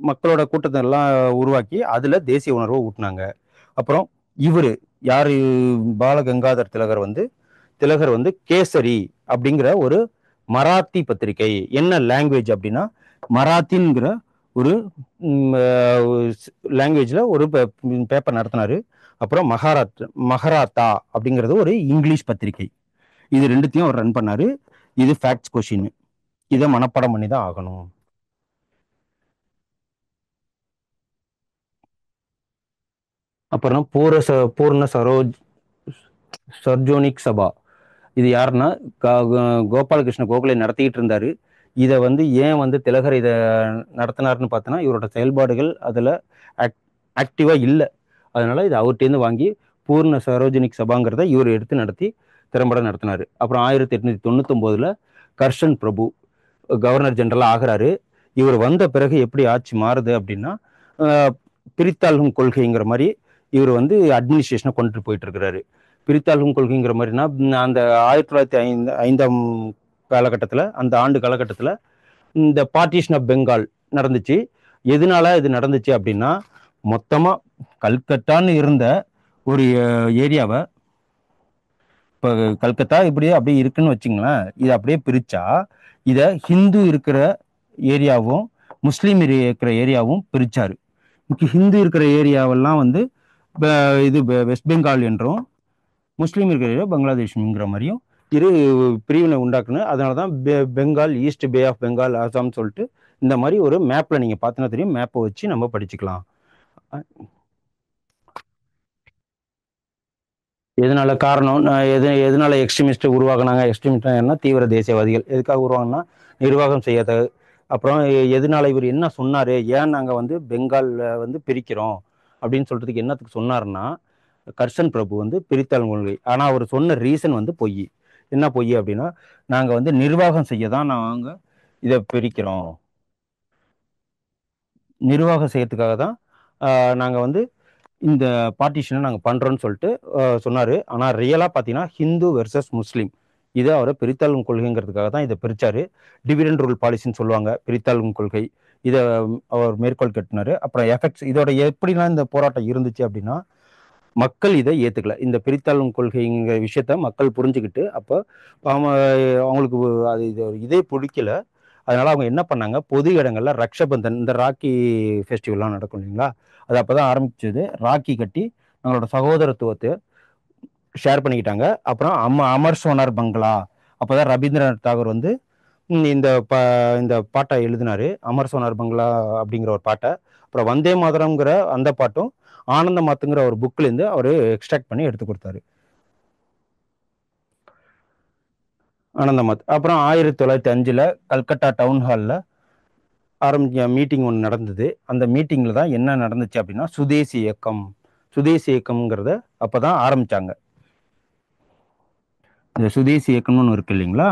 மக்களோட கூட்டத்தை எல்லாம் உருவாக்கி அதில் தேசிய உணர்வை ஊட்டினாங்க. அப்புறம் இவர் யார், பாலகங்காதர் திலகர் வந்து கேசரி அப்படிங்கிற ஒரு மராத்தி பத்திரிகை, என்ன லாங்குவேஜ் அப்படின்னா மராத்தின்கிற ஒரு லாங்குவேஜில் ஒரு பேப்பர் நடத்தினாரு. அப்புறம் மகாராத்தா அப்படிங்கிறது ஒரு இங்கிலீஷ் பத்திரிகை. இது ரெண்டுத்தையும் அவர் ரன் பண்ணாரு. இது ஃபேக்ட்ஸ் கொஷின். இதை மனப்பாடம் பண்ணி தான் ஆகணும். அப்புறம் பூர்ண சர்ஜோனிக் சபா. இது யாருன்னா கோபாலகிருஷ்ண கோகலே நடத்திக்கிட்டு இருந்தாரு. இதை ஏன் திலகர் இதை நடத்தினார்னு பார்த்தோன்னா, இவரோட செயல்பாடுகள் அதில் ஆக்டிவாக இல்லை. அதனால இது அவர்கிட்டேருந்து வாங்கி பூர்ண சரோஜனிக் சபாங்கிறத இவர் எடுத்து நடத்தி திறம்பட நடத்தினார். அப்புறம் 1899 கர்ஷன் பிரபு கவர்னர் ஜெனரலாக ஆகிறாரு. இவர் வந்த பிறகு எப்படி ஆட்சி மாறுது அப்படின்னா, பிரித்தாளும் கொள்கைங்கிற மாதிரி இவர் அட்மினிஸ்ட்ரேஷனை கொண்டுட்டு போயிட்டு இருக்கிறாரு. பிரித்தாளும் கொள்கைங்கிற மாதிரினா, அந்த 1905ஆம் காலகட்டத்தில், அந்த ஆண்டு காலகட்டத்தில் இந்த பார்ட்டிஷன் ஆஃப் பெங்கால் நடந்துச்சு. எதனால இது நடந்துச்சு அப்படின்னா, மொத்தமாக கல்கட்டான்னு இருந்த ஒரு ஏரியாவை, இப்போ கல்கத்தா இப்படியே அப்படியே இருக்குன்னு வச்சுங்களேன், இதை அப்படியே பிரிச்சா இதை ஹிந்து இருக்கிற ஏரியாவும் முஸ்லீம் இருக்கிற ஏரியாவும் பிரிச்சாரு. ஹிந்து இருக்கிற ஏரியாவெல்லாம் இது வெஸ்ட் பெங்கால் என்றும், முஸ்லீம் இருக்கிற ஏரியா பங்களாதேஷ்ங்கிற மாதிரியும் இரு பிரிவினை உண்டாக்குன்னு. அதனால தான் Bengal, east bay of Bengal, Assam சொல்லிட்டு இந்த மாதிரி ஒரு மேப்பில் நீங்கள் பார்த்தீங்கன்னா தெரியும். மேப்பை வச்சு நம்ம படிச்சுக்கலாம். எதனால காரணம், எதனால எக்ஸ்ட்ரீமிஸ்ட் உருவாக்குனாங்க? எக்ஸ்ட்ரீமிஸ்ட் என்ன, தீவிர தேசியவாதிகள். எதுக்காக உருவாங்கன்னா, நிர்வாகம் செய்யாத. அப்புறம் எதனால இவர் என்ன சொன்னார், ஏன் நாங்கள் பெங்கால் பிரிக்கிறோம் அப்படின்னு சொல்றதுக்கு என்னத்துக்கு சொன்னார்னா, கர்ஷன் பிரபு பிரித்தாள் கொள்கை. ஆனால் அவர் சொன்ன ரீசன் பொய். என்ன பொய் அப்படின்னா, நாங்கள் நிர்வாகம் செய்ய தான் நாங்கள் இதை பிரிக்கிறோம், நிர்வாகம் செய்யறதுக்காக தான் நாங்கள் இந்த பார்ட்டிஷனை நாங்கள் பண்ணுறோன்னு சொல்லிட்டு சொன்னார். ஆனால் ரியலாக பார்த்தீங்கன்னா ஹிந்து வெர்சஸ் முஸ்லீம், இதை அவரை பிரித்தாளும் கொள்கைங்கிறதுக்காக தான் இதை பிரித்தார். டிவிடெண்ட் ரூல் பாலிசின்னு சொல்லுவாங்க பிரித்தாளும் கொள்கை. இதை அவர் மேற்கோள் கட்டினார். அப்புறம் எஃபெக்ட்ஸ் இதோட எப்படிலாம் இந்த போராட்டம் இருந்துச்சு அப்படின்னா, மக்கள் இதை ஏற்றுக்கல. இந்த பிரித்தாளும் கொள்கைங்கிற விஷயத்த மக்கள் புரிஞ்சுக்கிட்டு, அப்போ அவங்களுக்கு அது இதே பிடிக்கல. அதனால அவங்க என்ன பண்ணாங்க, பொது இடங்கள்ல ரக்ஷபந்தன், இந்த ராக்கி ஃபெஸ்டிவல்லாம் நடக்கும் இல்லைங்களா, அது அப்போதான் ஆரம்பிச்சது. ராக்கி கட்டி நம்மளோட சகோதரத்துவத்தை ஷேர் பண்ணிக்கிட்டாங்க. அப்புறம் அமர் சோனார் பங்களா, அப்போதான் ரவீந்திரநாத் தாகூர் இந்த இந்த பாட்டை எழுதினாரு, அமர் சோனார் பங்களா அப்படிங்கிற ஒரு பாட்டை. அப்புறம் வந்தே மாதரம்ங்கிற அந்த பாட்டும் ஆனந்த மாத்துங்கிற ஒரு புக்லேருந்து அவர் எக்ஸ்ட்ராக்ட் பண்ணி எடுத்து கொடுத்தாரு, ஆனந்தமாத். அப்புறம் 1905 கல்கட்டா டவுன் ஹாலில் ஆரம்பிச்ச மீட்டிங் ஒன்று நடந்தது. அந்த மீட்டிங்கில் தான் என்ன நடந்துச்சு அப்படின்னா, சுதேசி இயக்கம். சுதேசி இயக்கம்ங்கிறத அப்போ தான் ஆரம்பித்தாங்க. இந்த சுதேசி இயக்கம்னு ஒன்று இருக்கு இல்லைங்களா,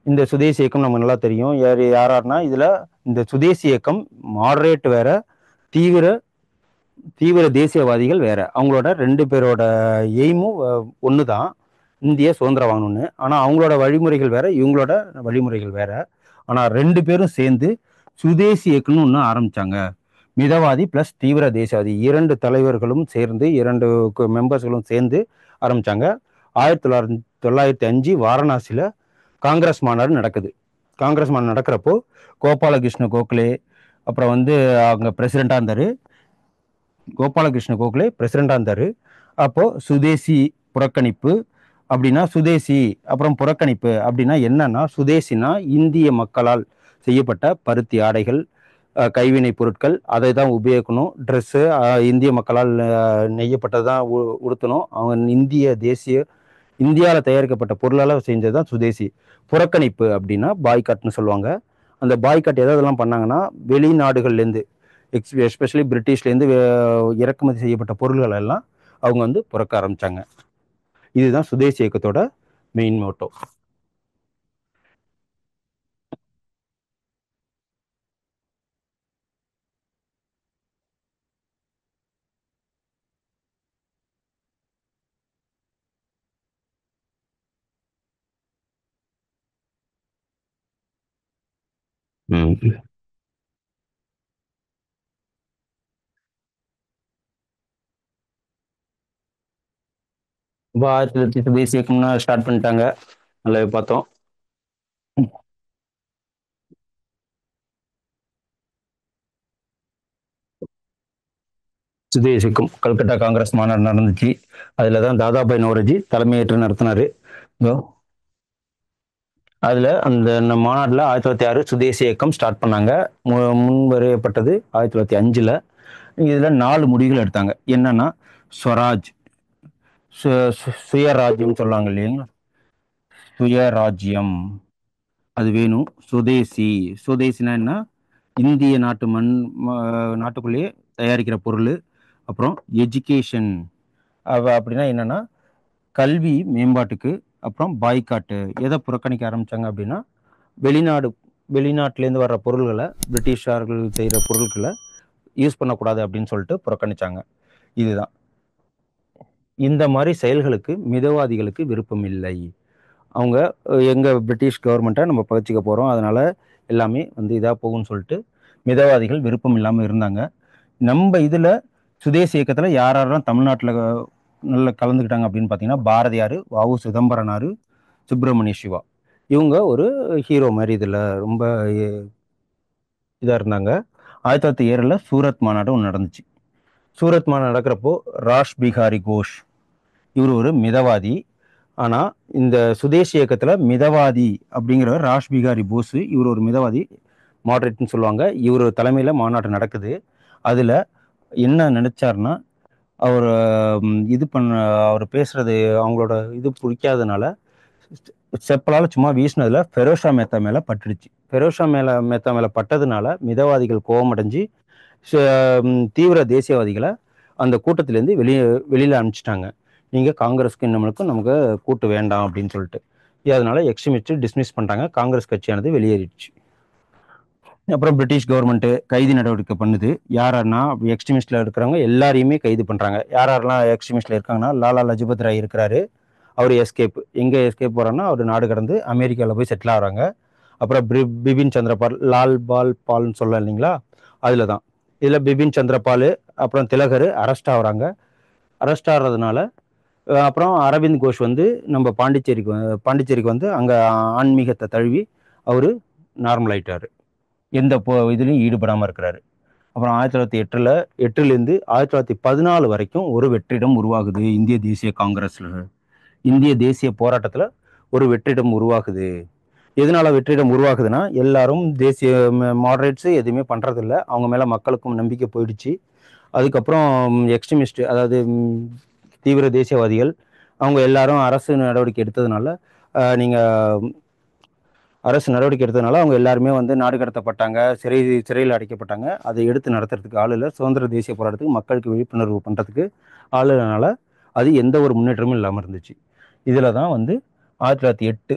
இந்த சுதேசி இயக்கம் நமக்கு நல்லா தெரியும். யாராருன்னா இதில் இந்த சுதேசி இயக்கம் மாடரேட் வேற, தீவிர தீவிர தேசியவாதிகள் வேற. அவங்களோட ரெண்டு பேரோட எய்மும் ஒன்று தான், இந்திய சுதந்திரம் வாங்கணும்னு. ஆனால் அவங்களோட வழிமுறைகள் வேற, இவங்களோட வழிமுறைகள் வேற. ஆனால் ரெண்டு பேரும் சேர்ந்து சுதேசி இயக்கம்னு ஒன்று ஆரம்பிச்சாங்க. மிதவாதி பிளஸ் தீவிர தேசியவாதி, இரண்டு தலைவர்களும் சேர்ந்து, இரண்டு மெம்பர்ஸ்களும் சேர்ந்து ஆரம்பிச்சாங்க. 1905 வாரணாசியில் காங்கிரஸ் மாநாடு நடக்குது. காங்கிரஸ் மாநாடு நடக்கிறப்போ கோபாலகிருஷ்ண கோகலே அப்புறம் அவங்க பிரசிடெண்டாக இருந்தார். கோபாலகிருஷ்ண கோகலே பிரசிடெண்டாக இருந்தார். அப்போது சுதேசி புறக்கணிப்பு அப்படின்னா, சுதேசி அப்புறம் புறக்கணிப்பு அப்படின்னா என்னன்னா, சுதேசினா இந்திய மக்களால் செய்யப்பட்ட பருத்தி ஆடைகள், கைவினை பொருட்கள், அதை தான் உபயோகிக்கணும். ட்ரெஸ்ஸு இந்திய மக்களால் நெய்யப்பட்டது தான் உடுத்தணும். அவங்க இந்தியாவில் தயாரிக்கப்பட்ட பொருளால் செஞ்சது தான் சுதேசி. புறக்கணிப்பு அப்படின்னா பாய்காட்னு சொல்லுவாங்க. அந்த பாய்காட் எதெல்லாம் பண்ணாங்கன்னா, வெளிநாடுகள்லேருந்து எஸ்பெஷலி பிரிட்டிஷ்லேருந்து இறக்குமதி செய்யப்பட்ட பொருள்கள் எல்லாம் அவங்க புறக்க ஆரம்பித்தாங்க. இதுதான் சுதேசி இயக்கத்தோட மெயின் மோட்டோ. இப்போ 1900 சுதேசி இயக்கம்னா ஸ்டார்ட் பண்ணிட்டாங்க. நல்லா பார்த்தோம். சுதேசிக்கும் கல்கட்டா காங்கிரஸ் மாநாடு நடந்துச்சு. அதில் தான் தாதாபாய் நவரோஜி தலைமையேற்று நடத்தினார். அதில் அந்த மாநாட்டில் 1906 சுதேசி இயக்கம் ஸ்டார்ட் பண்ணாங்க. முன்வரையப்பட்டது 1905. இதில் 4 முடிவுகள் எடுத்தாங்க. என்னன்னா, ஸ்வராஜ், சுயராஜ்யம் சொல்லுவாங்க இல்லைங்களா, சுயராஜ்யம் அது வேணும். சுதேசி, சுதேசினா என்ன, இந்திய நாட்டுக்குள்ளேயே தயாரிக்கிற பொருள். அப்புறம் எஜுகேஷன், அப்படின்னா என்னன்னா கல்வி மேம்பாட்டுக்கு. அப்புறம் பாய்காட்டு, எதை புறக்கணிக்க ஆரம்பிச்சாங்க அப்படின்னா, வெளிநாடு வெளிநாட்டிலேருந்து வர்ற பொருள்களை, பிரிட்டிஷார்கள் செய்கிற பொருட்களை யூஸ் பண்ணக்கூடாது அப்படின்னு சொல்லிட்டு புறக்கணிச்சாங்க. இதுதான். இந்த மாதிரி செயல்களுக்கு மிதவாதிகளுக்கு விருப்பம் இல்லை. அவங்க எங்கள் பிரிட்டிஷ் கவர்மெண்ட்டை நம்ம பகிச்சிக்க போகிறோம், அதனால் எல்லாமே வந்து இதாக போகும்னு சொல்லிட்டு மிதவாதிகள் விருப்பம் இல்லாமல் இருந்தாங்க. நம்ம இதில் சுதேசி இயக்கத்தில் யார் யாரெல்லாம் தமிழ்நாட்டில் நல்லா கலந்துக்கிட்டாங்க அப்படின்னு பார்த்தீங்கன்னா, பாரதியார், வ.உ. சிதம்பரனார், சுப்பிரமணிய சிவா. இவங்க ஒரு ஹீரோ மாதிரி இதில் ரொம்ப இதாக இருந்தாங்க. 1907 சூரத் மாநாடு ஒன்று நடந்துச்சு. சூரத் மாநாடு நடக்கிறப்போ ராஷ் பிகாரி கோஷ், இவர் ஒரு மிதவாதி. ஆனால் இந்த சுதேசி இயக்கத்தில் மிதவாதி அப்படிங்கிறவர் ராஷ் பிகாரி போஸ், இவர் ஒரு மிதவாதி, மாடரேட்னு சொல்லுவாங்க. இவர் தலைமையில் மாநாடு நடக்குது. அதில் என்ன நினச்சாருன்னா, அவர் அவர் பேசுறது அவங்களோட இது பிடிக்காதனால செப்பலால் சும்மா வீசினதுல ஃபெரோஷா மேத்தா மேலே பட்டுடுச்சு. ஃபெரோஷா மேத்தா மேலே பட்டதுனால மிதவாதிகள் கோபமடைஞ்சு தீவிர தேசியவாதிகளை அந்த கூட்டத்திலேருந்து வெளியில் அனுப்பிச்சிட்டாங்க. நீங்கள் காங்கிரஸ்க்கு நம்மளுக்கும் நமக்கு கூட்டு வேண்டாம் அப்படின்னு சொல்லிட்டு. அதனால எக்ஸ்ட்ரீமிஸ்ட் டிஸ்மிஸ் பண்ணிட்டாங்க. காங்கிரஸ் கட்சியானது வெளியேறிடுச்சு. அப்புறம் பிரிட்டிஷ் கவர்மெண்ட்டு கைது நடவடிக்கை பண்ணுது. யாரென்னா எக்ஸ்ட்ரீமிஸ்டில் இருக்கிறவங்க எல்லாரையுமே கைது பண்ணுறாங்க. யாரெல்லாம் எக்ஸ்ட்ரீமிஸ்டில் இருக்காங்கன்னா, லாலா லஜபத் ராய் இருக்கிறாரு. அவர் எஸ்கேப், எங்கே எஸ்கேப் போகிறான்னா, அவர் நாடு கடந்து அமெரிக்காவில் போய் செட்டில் ஆகிறாங்க. அப்புறம் பிபின் சந்திரபால், லால் பால் பால்னு சொல்ல இல்லைங்களா, அதில் தான். இதில் பிபின் சந்திரபால் அப்புறம் திலகர் அரெஸ்ட் ஆகுறாங்க. அரெஸ்ட் ஆகிறதுனால அப்புறம் அரவிந்த் கோஷ் வந்து நம்ம பாண்டிச்சேரிக்கு வந்து அங்கே ஆன்மீகத்தை தழுவி அவர் நார்மல் ஆயிட்டார். எந்த இதுலையும் ஈடுபடாமல் இருக்கிறாரு. அப்புறம் 1908லேருந்து 1914 வரைக்கும் ஒரு வெற்றிடம் உருவாகுது இந்திய தேசிய காங்கிரஸில். இந்திய தேசிய போராட்டத்தில் ஒரு வெற்றிடம் உருவாகுது. எதனால வெற்றிடம் உருவாகுதுன்னா, எல்லாரும் தேசிய மாடரேட்ஸு எதுவுமே பண்ணுறதில்ல. அவங்க மேலே மக்களுக்கும் நம்பிக்கை போயிடுச்சு. அதுக்கப்புறம் எக்ஸ்ட்ரீமிஸ்ட், அதாவது தீவிர தேசியவாதிகள், அவங்க எல்லாரும் அரசு நடவடிக்கை எடுத்ததுனால அவங்க எல்லாருமே வந்து நாடு கடத்தப்பட்டாங்க, சிறையில் அடைக்கப்பட்டாங்க. அதை எடுத்து நடத்துறதுக்கு ஆள் இல்லை. சுதந்திர தேசிய போராட்டத்துக்கு மக்களுக்கு விழிப்புணர்வு பண்ணுறதுக்கு ஆள் இல்லைனால அது எந்த ஒரு முன்னேற்றமும் இல்லாமல் இருந்துச்சு. இதில் தான் வந்து 1908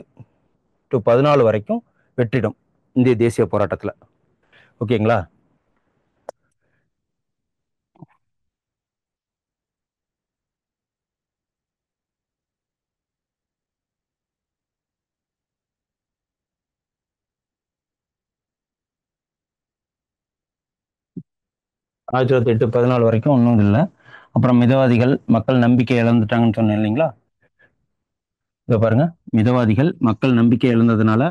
to 14 வரைக்கும் வெற்றிடம் இந்திய தேசிய போராட்டத்தில். ஓகேங்களா? ஆயிரத்தி தொள்ளாயிரத்தி எட்டு 14 வரைக்கும் ஒன்றும் இல்லை. அப்புறம் மிதவாதிகள் மக்கள் நம்பிக்கை இழந்துட்டாங்கன்னு சொன்னேன் இல்லைங்களா? இதை பாருங்க, மிதவாதிகள் மக்கள் நம்பிக்கை இழந்ததுனால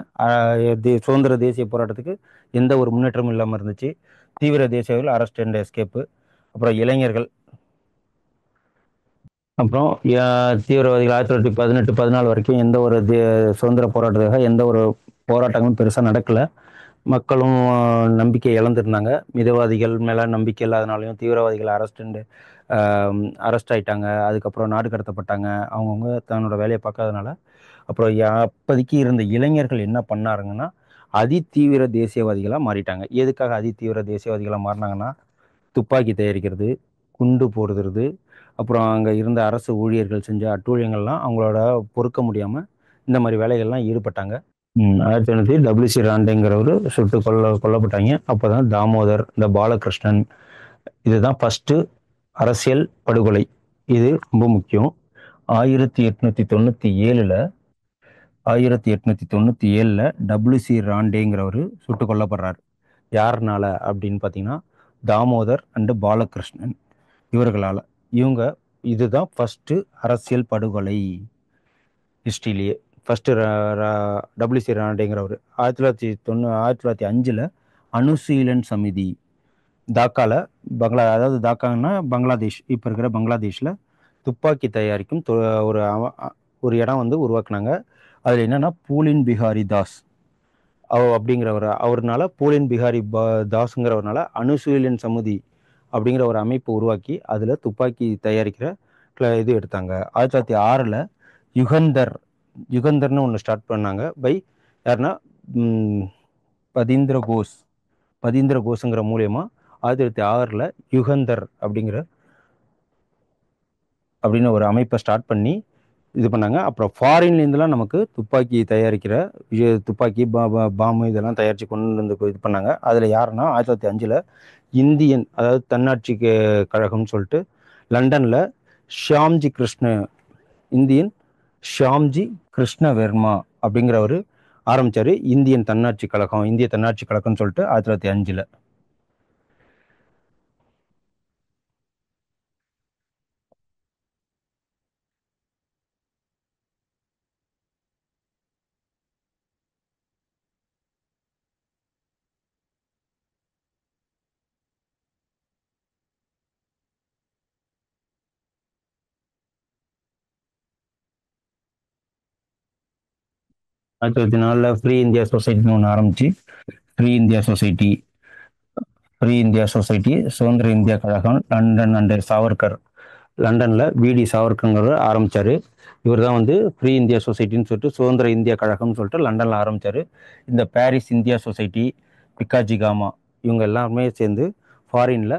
சுதந்திர தேசிய போராட்டத்துக்கு எந்த ஒரு முன்னேற்றமும் இல்லாமல் இருந்துச்சு. தீவிர தேசியவாதிகள் அரெஸ்ட் அண்ட் எஸ்கேப்பு. அப்புறம் இளைஞர்கள், அப்புறம் தீவிரவாதிகள் 1918 14 வரைக்கும் எந்த ஒரு சுதந்திர போராட்டத்துக்காக எந்த ஒரு போராட்டங்களும் பெருசாக நடக்கலை. மக்களும் நம்பிக்கை இழந்திருந்தாங்க. மிதவாதிகள் மேலே நம்பிக்கை இல்லாதனாலையும் தீவிரவாதிகள் அரெஸ்ட் ஆயிட்டாங்க. அதுக்கப்புறம் நாடு கடத்தப்பட்டாங்க. அவங்கவுங்க தன்னோட வேலையை பார்க்காதனால அப்புறம் அப்போதைக்கு இருந்த இளைஞர்கள் என்ன பண்ணாருங்கன்னா, அதிதீவிர தேசியவாதிகளாக மாறிட்டாங்க. எதுக்காக அதிதீவிர தேசியவாதிகளாக மாறினாங்கன்னா, துப்பாக்கி தயாரிக்கிறது, குண்டு போடுறது, அப்புறம் அங்கே இருந்த அரசு ஊழியர்கள் செஞ்ச அட்டூழியங்கள்லாம் அவங்களோட பொறுக்க முடியாமல் இந்த மாதிரி வேலைகள்லாம் ஈடுபட்டாங்க. 1900 டபிள்யூசி ராண்டேங்கிறவர் கொல்லப்பட்டாங்க. அப்போ தான் தாமோதர், இந்த பாலகிருஷ்ணன், இதுதான் ஃபஸ்ட்டு அரசியல் படுகொலை. இது ரொம்ப முக்கியம். 1897 டபிள்யூசி ராண்டேங்கிறவர் சுட்டு கொல்லப்படுறார். யாருனால அப்படின்னு பார்த்தீங்கன்னா, தாமோதர் அண்டு பாலகிருஷ்ணன் இவர்களால். இதுதான் ஃபஸ்ட்டு அரசியல் படுகொலை ஹிஸ்ட்ரியிலேயே. ஃபஸ்ட்டு டபிள்யூசி ராண்டேங்கிறவர் 1905 அணுசீலன் சமிதி, டாக்கால அதாவது டாக்கான்னா பங்களாதேஷ், இப்போ இருக்கிற பங்களாதேஷில் துப்பாக்கி தயாரிக்கும் ஒரு ஒரு இடம் வந்து உருவாக்குனாங்க. அதில் என்னன்னா பூலின் பிஹாரி தாஸ் அப்படிங்கிறவர், அவர்னால பூலின் பிஹாரி தாஸுங்கிறவர்னால அணுசீலன் சமுதி அப்படிங்கிற ஒரு அமைப்பு உருவாக்கி அதில் துப்பாக்கி தயாரிக்கிற இது எடுத்தாங்க. 1906 யுகந்தர் யுகந்தர்னு ஒன்று ஸ்டார்ட் பண்ணாங்க. யாருன்னா ம், பதீந்திர கோஸ் பதீந்திர கோஸுங்கிற மூலியமா 1906 யுகந்தர் அப்படின்னு ஒரு அமைப்பை ஸ்டார்ட் பண்ணி இது பண்ணாங்க. அப்புறம் ஃபாரின்லேருந்துலாம் நமக்கு துப்பாக்கி தயாரிக்கிற துப்பாக்கி பாம்பு இதெல்லாம் தயாரித்து கொண்டு வந்து இது பண்ணாங்க. அதில் யாருன்னா 1905 இந்தியன், அதாவது தன்னாட்சி கழகம்னு சொல்லிட்டு லண்டனில் ஷியாம்ஜி கிருஷ்ண இந்தியன் ஷியாம்ஜி கிருஷ்ணவர்மா அப்படிங்கிறவர் ஆரம்பிச்சாரு. இந்திய தன்னாட்சி கழகம்னு சொல்லிட்டு 1905. ஆயிரத்தி தொள்ளாயிரத்தி நாலில் ஃப்ரீ இந்தியா சொசைட்டின்னு ஒன்று ஆரம்பிச்சு free India society free India society சுதந்திர இந்தியா கழகம் லண்டன் அண்ட் சாவர்கர், லண்டனில் விடி சாவர்கருங்கிறவர் ஆரம்பித்தார். இவர் தான் வந்து ஃப்ரீ இந்தியா சொசைட்டின்னு சொல்லிட்டு சுதந்திர இந்தியா கழகம்னு சொல்லிட்டு லண்டனில் ஆரம்பித்தார். இந்த பாரிஸ் இந்தியா சொசைட்டி, பிக்காஜி காமா, இவங்க எல்லாருமே சேர்ந்து ஃபாரினில்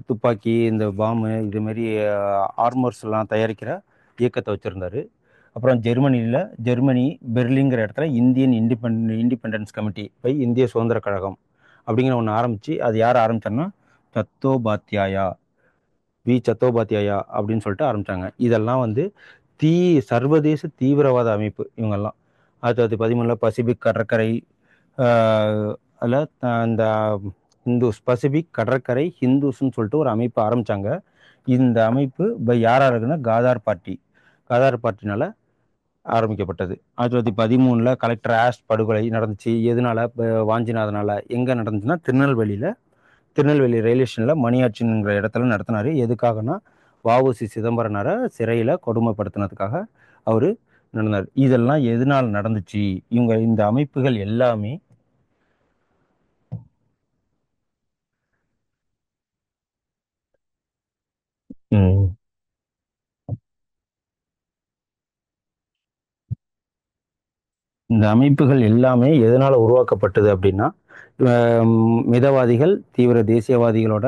துப்பாக்கி, இந்த பாம்பு, இதுமாரி ஆர்மர்ஸ்லாம் தயாரிக்கிற இயக்கத்தை வச்சுருந்தார். அப்புறம் ஜெர்மனி பெர்லிங்கிற இடத்துல இண்டிபெண்டன்ஸ் கமிட்டி இந்திய சுதந்திர கழகம் அப்படிங்கிற ஒன்று ஆரம்பித்து, அது யார் ஆரம்பித்தாருன்னா சத்தோபாத்யாயா சத்தோபாத்யாயா அப்படின்னு சொல்லிட்டு ஆரம்பித்தாங்க. இதெல்லாம் வந்து தீ சர்வதேச தீவிரவாத அமைப்பு இவங்கெல்லாம். 1913 பசிபிக் கடற்கரை அதில் இந்த பசிபிக் கடற்கரை ஹிந்துஸ்ன்னு சொல்லிட்டு ஒரு அமைப்பு ஆரம்பித்தாங்க. இந்த அமைப்பு யாராக இருக்குன்னா காதார் பார்ட்டினால ஆரம்பிக்கப்பட்டது. 1913 கலெக்டர் ஆஷ் படுகொலை நடந்துச்சு. எதனால? வாஞ்சிநாதனால. எங்கே நடந்துச்சுன்னா திருநெல்வேலி ரயில்வே ஸ்டேஷனில் மணியாச்சின்ங்கிற இடத்துல நடத்தினார். எதுக்காகனா வஉசி சிதம்பரனாரை சிறையில் கொடுமைப்படுத்தினதுக்காக அவர் நடந்தார். இதெல்லாம் எதனால் நடந்துச்சு? இந்த அமைப்புகள் எல்லாமே ம், இந்த அமைப்புகள் எல்லாமே எதனால் உருவாக்கப்பட்டது அப்படின்னா, மிதவாதிகள், தீவிர தேசியவாதிகளோட